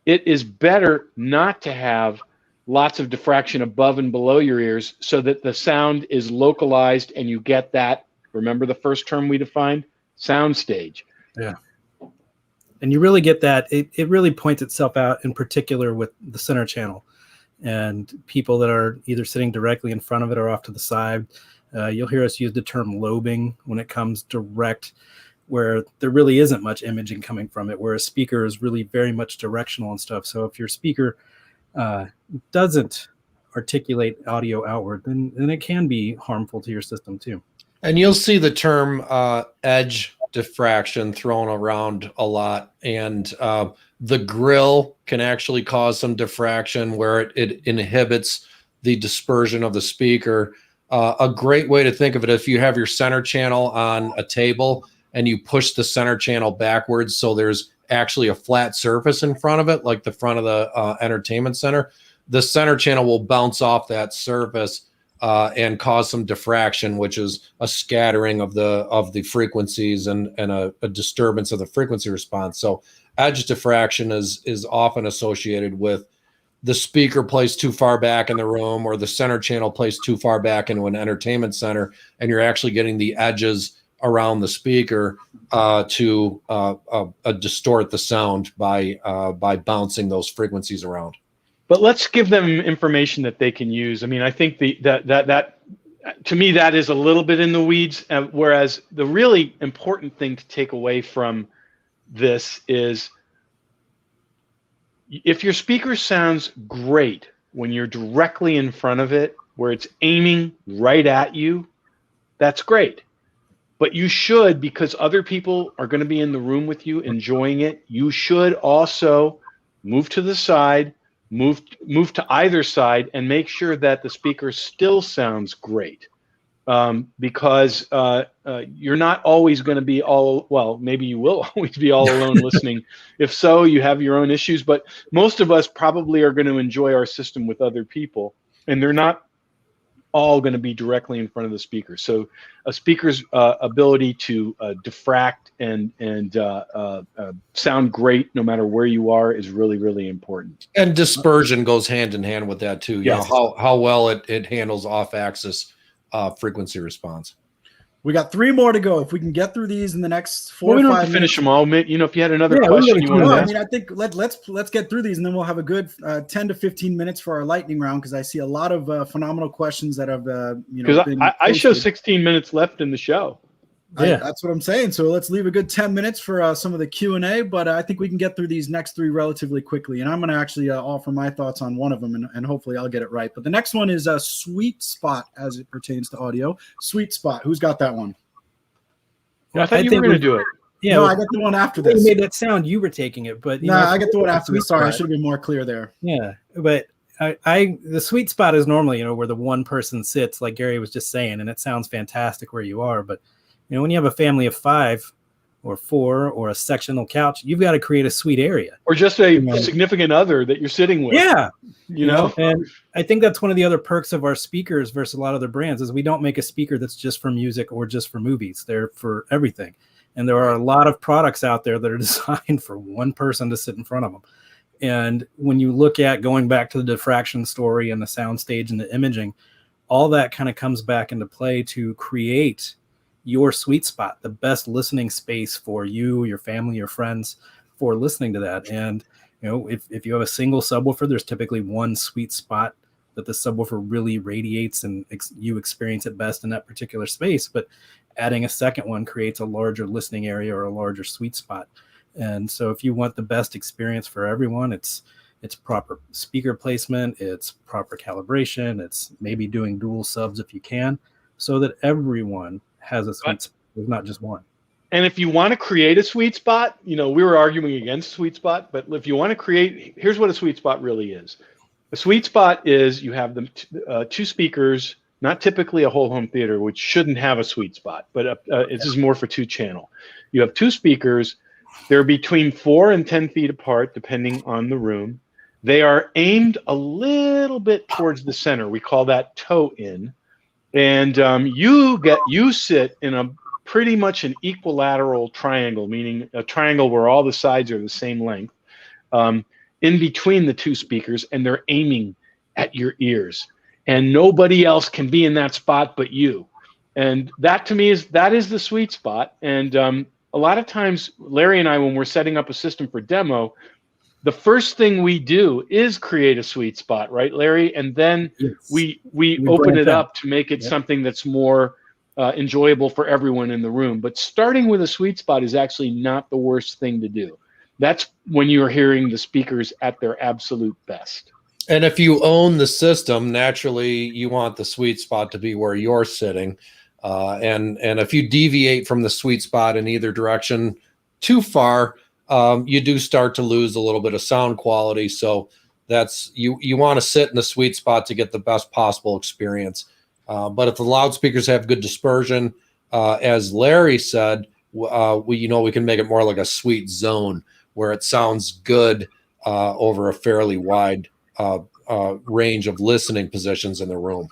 it is better not to have lots of diffraction above and below your ears so that the sound is localized and you get that, remember the first term we defined? Soundstage. Yeah. And you really get that. It really points itself out in particular with the center channel and people that are either sitting directly in front of it or off to the side. You'll hear us use the term lobing when it comes direct, where there really isn't much imaging coming from it, where a speaker is really very much directional and stuff. So if your speaker doesn't articulate audio outward, then it can be harmful to your system too. And you'll see the term edge diffraction thrown around a lot. And the grill can actually cause some diffraction where it inhibits the dispersion of the speaker. A great way to think of it, if you have your center channel on a table and you push the center channel backwards so there's actually a flat surface in front of it, like the front of the entertainment center, the center channel will bounce off that surface and cause some diffraction, which is a scattering of the frequencies and a disturbance of the frequency response. So edge diffraction is often associated with the speaker placed too far back in the room or the center channel placed too far back into an entertainment center, and you're actually getting the edges around the speaker to distort the sound by bouncing those frequencies around. But let's give them information that they can use. I mean, I think that to me that is a little bit in the weeds. Whereas the really important thing to take away from this is, if your speaker sounds great when you're directly in front of it, where it's aiming right at you, that's great. But you should, because other people are going to be in the room with you enjoying it, you should also move to the side, move to either side, and make sure that the speaker still sounds great. Because you're not always going to be maybe you will always be all alone listening. If so, you have your own issues, but most of us probably are going to enjoy our system with other people, and they're not all going to be directly in front of the speaker. So a speaker's ability to diffract and sound great no matter where you are is really, really important. And dispersion goes hand in hand with that too. Yes. You know, how well it handles off-axis frequency response. We got 3 more to go. If we can get through these in the next 4 or 5 minutes. We don't have have to finish them all. If you had another question you wanted to ask. I mean, I think let's get through these, and then we'll have a good 10 to 15 minutes for our lightning round, because I see a lot of phenomenal questions that have been I show 16 minutes left in the show. That's what I'm saying. So let's leave a good 10 minutes for some of the Q&A, but I think we can get through these next three relatively quickly. And I'm going to actually offer my thoughts on one of them, and hopefully I'll get it right. But the next one is a sweet spot as it pertains to audio. Sweet spot. Who's got that one? Yeah, I thought you were going to do it. Yeah, no, I got the one after this. You made that sound. You were taking it, but I got the one after this. Sorry, I should have been more clear there. Yeah, but the sweet spot is normally, where the one person sits, like Gary was just saying, and it sounds fantastic where you are. But when you have a family of 5 or 4 or a sectional couch, you've got to create a suite area, or just a significant other that you're sitting with. Yeah, And I think that's one of the other perks of our speakers versus a lot of other brands is we don't make a speaker that's just for music or just for movies. They're for everything. And there are a lot of products out there that are designed for one person to sit in front of them. And when you look at going back to the diffraction story and the soundstage and the imaging, all that kind of comes back into play to create your sweet spot, the best listening space for you, your family, your friends for listening to that. And, if you have a single subwoofer, there's typically one sweet spot that the subwoofer really radiates and you experience it best in that particular space. But adding a second one creates a larger listening area or a larger sweet spot. And so if you want the best experience for everyone, it's proper speaker placement, it's proper calibration, it's maybe doing dual subs if you can, so that everyone has a sweet spot. There's not just one. And if you want to create a sweet spot, we were arguing against sweet spot, but if you want to create, here's what a sweet spot really is. A sweet spot is you have the 2 speakers, not typically a whole home theater, which shouldn't have a sweet spot, but this is more for 2-channel. You have 2 speakers. They're between 4 and 10 feet apart, depending on the room. They are aimed a little bit towards the center. We call that toe in. And you sit in a pretty much an equilateral triangle, meaning a triangle where all the sides are the same length, in between the 2 speakers, and they're aiming at your ears. And nobody else can be in that spot but you. And that to me is the sweet spot. And a lot of times, Larry and I, when we're setting up a system for demo, the first thing we do is create a sweet spot, right, Larry? And then we open it up to make it something that's more enjoyable for everyone in the room. But starting with a sweet spot is actually not the worst thing to do. That's when you're hearing the speakers at their absolute best. And if you own the system, naturally you want the sweet spot to be where you're sitting. And if you deviate from the sweet spot in either direction too far, you do start to lose a little bit of sound quality. So that's you want to sit in the sweet spot to get the best possible experience. But if the loudspeakers have good dispersion, as Larry said, we can make it more like a sweet zone where it sounds good over a fairly wide range of listening positions in the room.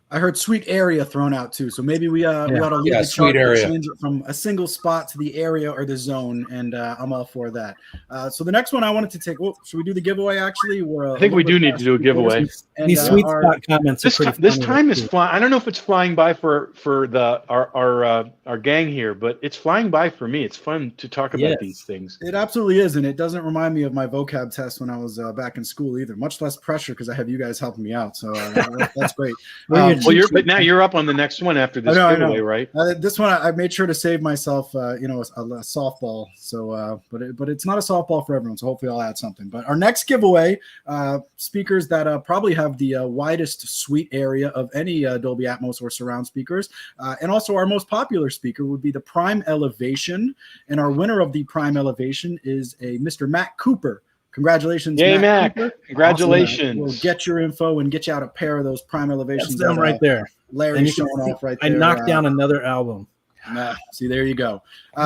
I heard sweet area thrown out too, so maybe we ought to leave the sweet chart area. And change it from a single spot to the area or the zone, and I'm all for that. So the next one I wanted to take. Well, should we do the giveaway actually? I think we do need to do a giveaway. And, these sweet spot comments. This time is flying. I don't know if it's flying by for our gang here, but it's flying by for me. It's fun to talk about these things. It absolutely is, and it doesn't remind me of my vocab test when I was back in school either. Much less pressure because I have you guys helping me out, so that's great. But now you're up on the next one after this giveaway, right? This one I made sure to save myself, a softball. So, but it's not a softball for everyone. So hopefully I'll add something. But our next giveaway, speakers that probably have the widest suite area of any Dolby Atmos or surround speakers, and also our most popular speaker would be the Prime Elevation. And our winner of the Prime Elevation is a Mr. Matt Cooper. Congratulations, Yay, Matt. Congratulations. Awesome. We'll get your info and get you out a pair of those Prime Elevations. That's them right there. Larry's showing off right there. I knocked down another album. See, there you go.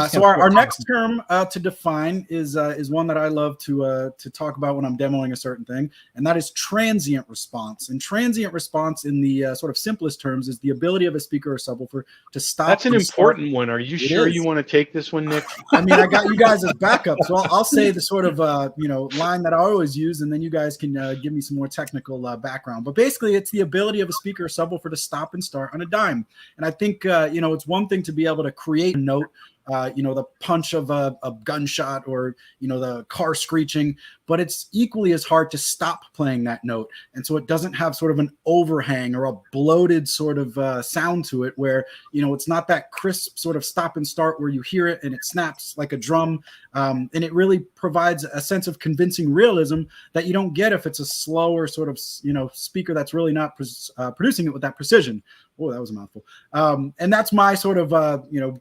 So our next term to define is one that I love to talk about when I'm demoing a certain thing, and that is transient response. And transient response, in the sort of simplest terms, is the ability of a speaker or subwoofer to stop. That's an important one. Are you sure you want to take this one, Nick? I mean, I got you guys as backup, so I'll say the sort of line that I always use, and then you guys can give me some more technical background. But basically, it's the ability of a speaker or subwoofer to stop and start on a dime. And I think it's one thing to be able to create a note the punch of a gunshot or, the car screeching, but it's equally as hard to stop playing that note. And so it doesn't have sort of an overhang or a bloated sort of sound to it where, it's not that crisp sort of stop and start where you hear it and it snaps like a drum. And it really provides a sense of convincing realism that you don't get if it's a slower sort of, speaker that's really not producing it with that precision. Oh, that was a mouthful. And that's my sort of,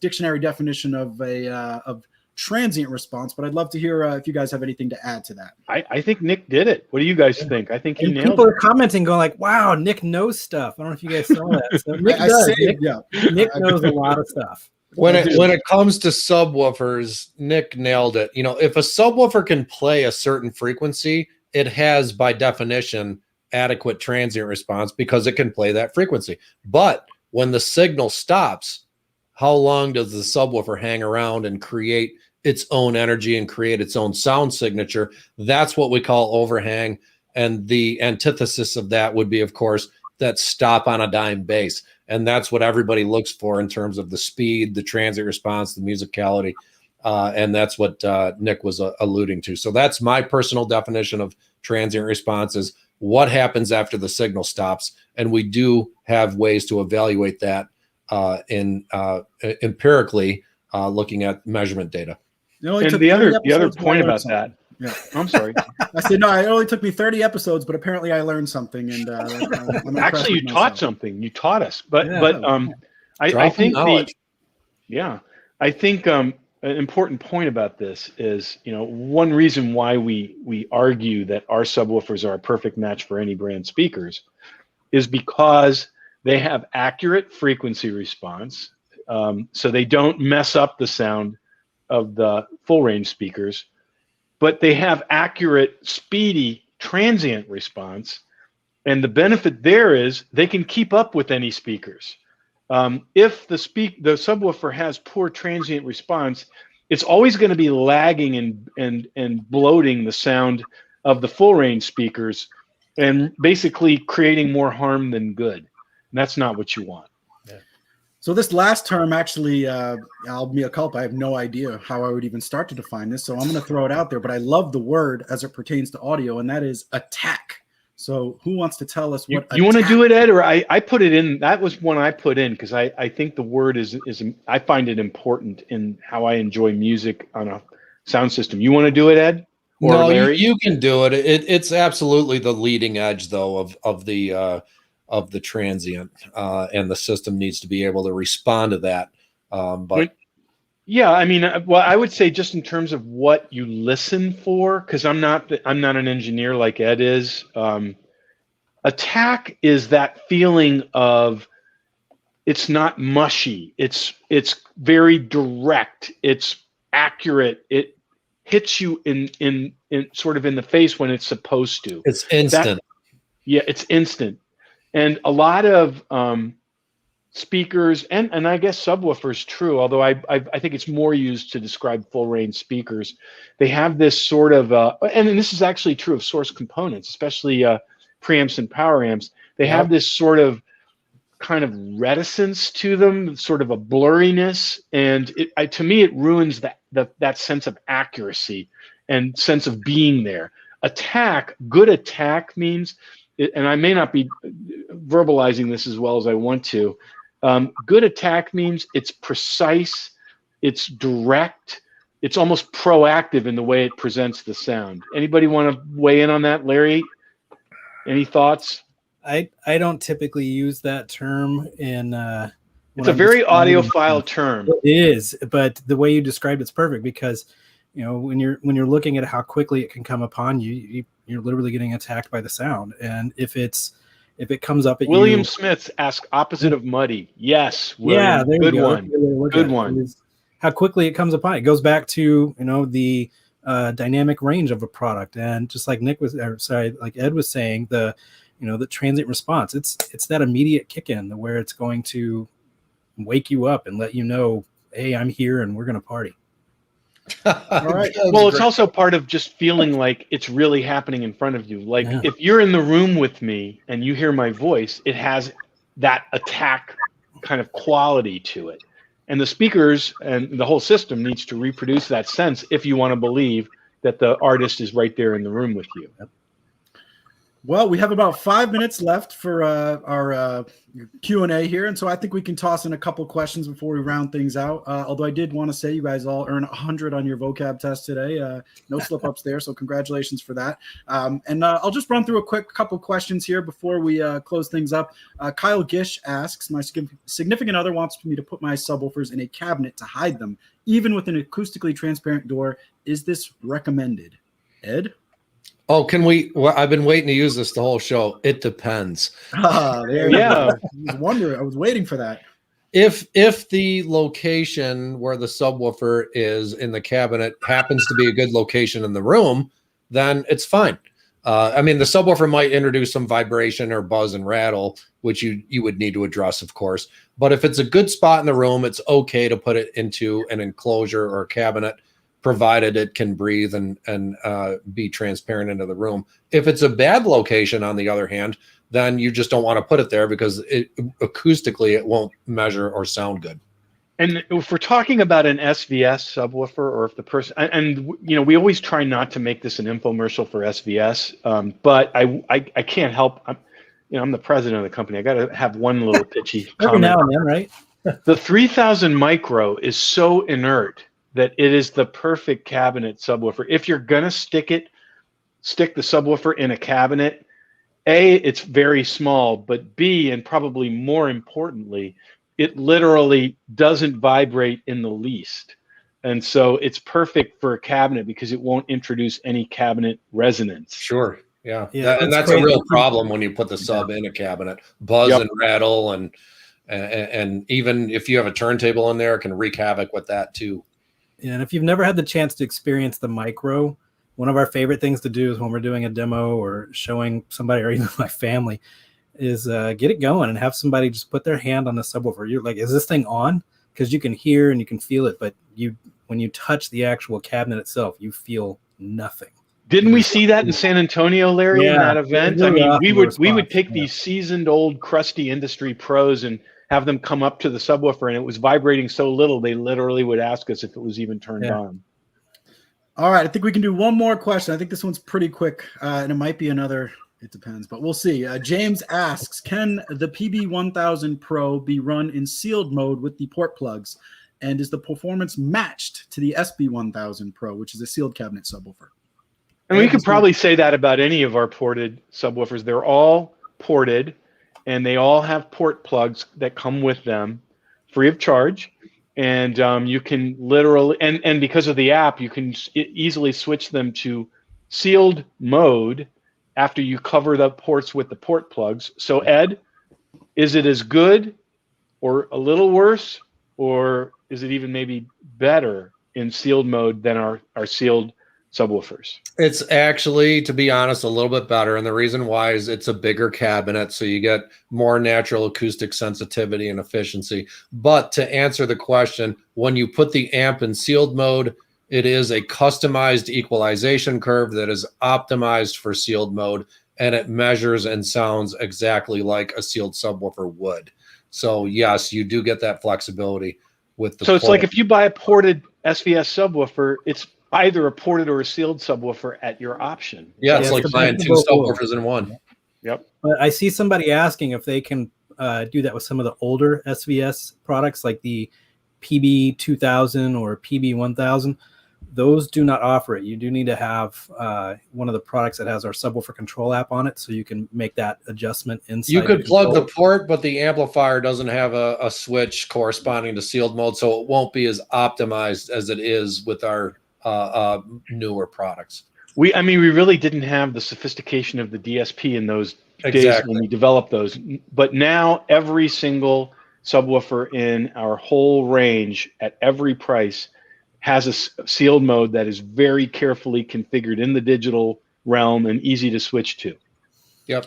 dictionary definition of of transient response. But I'd love to hear if you guys have anything to add to that. I think Nick did it. What do you guys think? I think he nailed people it. are commenting, going like, "Wow, Nick knows stuff." I don't know if you guys saw that. So Nick does. Nick knows a lot of stuff. When it comes to subwoofers, Nick nailed it. If a subwoofer can play a certain frequency, it has by definition adequate transient response because it can play that frequency. But when the signal stops, how long does the subwoofer hang around and create its own energy and create its own sound signature? That's what we call overhang. And the antithesis of that would be, of course, that stop on a dime bass. And that's what everybody looks for in terms of the speed, the transient response, the musicality. And that's what Nick was alluding to. So that's my personal definition of transient response, is what happens after the signal stops. And we do have ways to evaluate that empirically, looking at measurement data. And the other point about that. Yeah, I'm sorry. I said, no, it only took me 30 episodes, but apparently I learned something. And actually, you taught something. You taught us. I think an important point about this is, one reason why we argue that our subwoofers are a perfect match for any brand speakers is because they have accurate frequency response, so they don't mess up the sound of the full range speakers, but they have accurate, speedy, transient response. And the benefit there is they can keep up with any speakers. If the subwoofer has poor transient response, it's always going to be lagging and bloating the sound of the full range speakers and basically creating more harm than good. And that's not what you want. So this last term, actually, I'll mea culpa. I have no idea how I would even start to define this. So I'm going to throw it out there, but I love the word as it pertains to audio, and that is attack. So who wants to tell us what you want to do it, Ed? Or I put it in. That was one I put in because I think the word is I find it important in how I enjoy music on a sound system. You want to do it, Ed? Or no, Larry? You can do it. It's absolutely the leading edge, though, of the transient, and the system needs to be able to respond to that. Yeah, I mean, well, I would say just in terms of what you listen for, because I'm not an engineer like Ed is. Attack is that feeling of it's not mushy. It's very direct. It's accurate. It hits you in sort of in the face when it's supposed to. It's instant. It's instant. And a lot of speakers and I guess subwoofers too, although I think it's more used to describe full range speakers. They have this sort of and this is actually true of source components, especially preamps and power amps. They have this sort of kind of reticence to them, sort of a blurriness, and to me it ruins that sense of accuracy and sense of being there. Good attack means, and I may not be verbalizing this as well as I want to, good attack means it's precise, it's direct, it's almost proactive in the way it presents the sound. Anybody want to weigh in on that? Larry, any thoughts? I don't typically use that term in it's a very audiophile term. It is, but the way you described it's perfect, because when you're looking at how quickly it can come upon you, you're literally getting attacked by the sound. And if it comes up at William Smith asked opposite of muddy. Yes, William. Yeah, there good you go. one. Good one. How quickly it comes upon. It goes back to the dynamic range of a product, and just like like Ed was saying, the transient response. It's that immediate kick in where it's going to wake you up and let you know, hey, I'm here and we're gonna party. All right. Well, it's also part of just feeling like it's really happening in front of you. Like if you're in the room with me and you hear my voice, it has that attack kind of quality to it. And the speakers and the whole system needs to reproduce that sense if you want to believe that the artist is right there in the room with you. Well, we have about 5 minutes left for our Q&A here, and so I think we can toss in a couple questions before we round things out. Although I did want to say you guys all earned 100 on your vocab test today. No slip-ups there, so congratulations for that. And I'll just run through a quick couple questions here before we close things up. Kyle Gish asks, my significant other wants me to put my subwoofers in a cabinet to hide them, even with an acoustically transparent door. Is this recommended? Ed? Oh, can we? Well, I've been waiting to use this the whole show. It depends. Yeah. I was waiting for that. If the location where the subwoofer is in the cabinet happens to be a good location in the room, then it's fine. I mean, the subwoofer might introduce some vibration or buzz and rattle, which you would need to address, of course. But if it's a good spot in the room, it's okay to put it into an enclosure or a cabinet, provided it can breathe and be transparent into the room. If it's a bad location, on the other hand, then you just don't want to put it there because acoustically it won't measure or sound good. And if we're talking about an SVS subwoofer, or if the person, and you know, we always try not to make this an infomercial for SVS, but I can't help. I'm the president of the company. I got to have one little pitchy comment. Every now and then, right? The 3000 micro is so inert that it is the perfect cabinet subwoofer. If you're gonna stick the subwoofer in a cabinet, A, it's very small, but B, and probably more importantly, it literally doesn't vibrate in the least. And so it's perfect for a cabinet because it won't introduce any cabinet resonance. Sure. Yeah. And that's a real problem when you put the sub in a cabinet. Buzz and rattle, and even if you have a turntable in there, it can wreak havoc with that too. Yeah, and if you've never had the chance to experience the micro, one of our favorite things to do is when we're doing a demo or showing somebody or even my family is get it going and have somebody just put their hand on the subwoofer. You're like, is this thing on? Because you can hear and you can feel it, but when you touch the actual cabinet itself, you feel nothing. Didn't we see that in San Antonio, Larry, in that event? I mean, we would take these seasoned, old, crusty industry pros and have them come up to the subwoofer, and it was vibrating so little they literally would ask us if it was even turned on. All right, I think we can do one more question. I think this one's pretty quick, and it might be another. It depends, but we'll see. James asks, can the PB-1000 Pro be run in sealed mode with the port plugs? And is the performance matched to the SB-1000 Pro, which is a sealed cabinet subwoofer? And we could probably say that about any of our ported subwoofers. They're all ported, and they all have port plugs that come with them free of charge. And you can literally, and because of the app, you can easily switch them to sealed mode after you cover the ports with the port plugs. So Ed, is it as good or a little worse, or is it even maybe better in sealed mode than our sealed subwoofers? It's actually, to be honest, a little bit better. And the reason why is it's a bigger cabinet, so you get more natural acoustic sensitivity and efficiency. But to answer the question, when you put the amp in sealed mode, it is a customized equalization curve that is optimized for sealed mode, and it measures and sounds exactly like a sealed subwoofer would. So yes, you do get that flexibility with the. So it's like if you buy a ported SVS subwoofer, it's either a ported or a sealed subwoofer at your option. Yeah, it's like buying two subwoofers in one. Yep. But I see somebody asking if they can do that with some of the older SVS products like the PB-2000 or PB-1000. Those do not offer it. You do need to have one of the products that has our subwoofer control app on it, so you can make that adjustment inside. You could plug the port, but the amplifier doesn't have a switch corresponding to sealed mode, so it won't be as optimized as it is with our newer products. We really didn't have the sophistication of the DSP in those days when we developed those. But now every single subwoofer in our whole range at every price has a sealed mode that is very carefully configured in the digital realm and easy to switch to. Yep.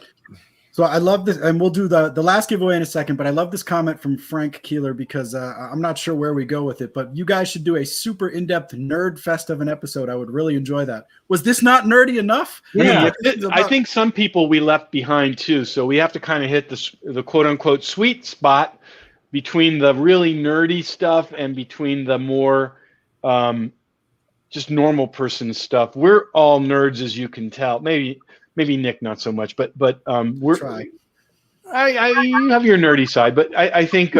So I love this, and we'll do the last giveaway in a second, but I love this comment from Frank Keeler because I'm not sure where we go with it, but you guys should do a super in-depth nerd fest of an episode. I would really enjoy that. Was this not nerdy enough? Yeah, I think some people we left behind too, so we have to kind of hit the quote-unquote sweet spot between the really nerdy stuff and between the more just normal person stuff. We're all nerds, as you can tell. Maybe Nick not so much, but we're. Try. You have your nerdy side, but I think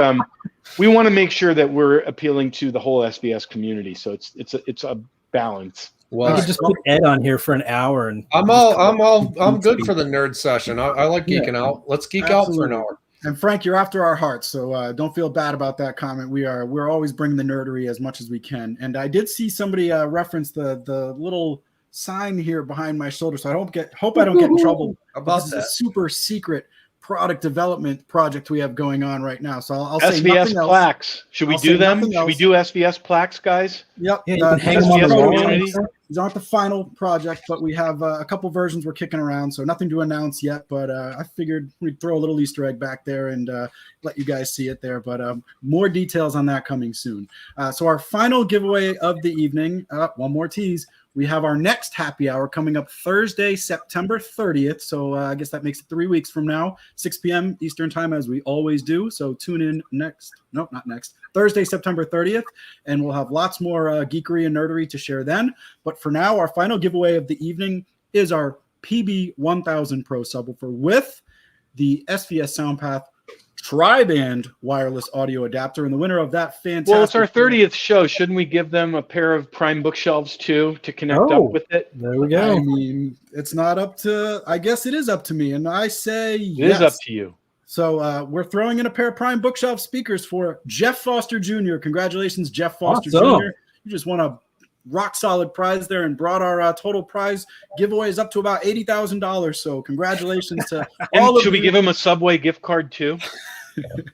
we want to make sure that we're appealing to the whole SVS community. So it's a balance. Well, I could just put Ed on here for an hour, and I'm good for the nerd session. I like geeking out. Let's geek out for an hour. And Frank, you're after our hearts, so don't feel bad about that comment. We're always bringing the nerdery as much as we can. And I did see somebody reference the little sign here behind my shoulder, so I hope I don't get in trouble about this. Is a super secret product development project we have going on right now. So I'll say SVS plaques. Should we do them? Should we do SVS plaques, guys? Yep. Yeah, you can hang them on the wall. These aren't the final project, but we have a couple versions we're kicking around, so nothing to announce yet. But I figured we'd throw a little Easter egg back there and let you guys see it there. But more details on that coming soon. So our final giveaway of the evening, one more tease. We have our next happy hour coming up Thursday, September 30th. So I guess that makes it 3 weeks from now, 6 p.m. Eastern time, as we always do. So tune in Thursday, September 30th. And we'll have lots more geekery and nerdery to share then. But for now, our final giveaway of the evening is our SB-1000 Pro Subwoofer with the SVS SoundPath tri-band wireless audio adapter, and the winner of that fantastic. Well, it's our 30th show. Shouldn't we give them a pair of Prime bookshelves too to connect up with it? There we go. I mean, it's not up to. I guess it is up to me, and I say it is up to you. So we're throwing in a pair of Prime bookshelf speakers for Jeff Foster Jr. Congratulations, Jeff Foster Jr. You just won a rock solid prize there and brought our total prize giveaways up to about $80,000. So congratulations to all. Should we give him a Subway gift card too?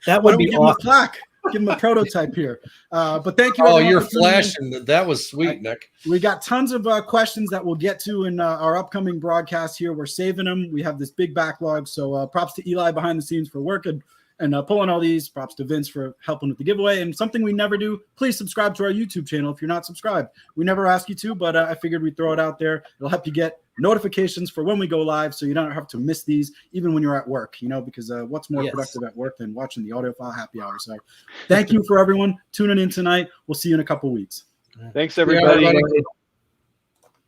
That would be give him a plaque. Give him a prototype here. But thank you. Oh, you're flashing. That was sweet, Nick. We got tons of questions that we'll get to in our upcoming broadcast here. We're saving them. We have this big backlog. So props to Eli behind the scenes for working and pulling all these. Props to Vince for helping with the giveaway. And something we never do, please subscribe to our YouTube channel if you're not subscribed. We never ask you to, but I figured we'd throw it out there. It'll help you get notifications for when we go live, so you don't have to miss these even when you're at work, because what's more productive at work than watching the Audiophile happy hour. So thank you for everyone tuning in tonight. We'll see you in a couple weeks. Thanks, everybody. Yeah,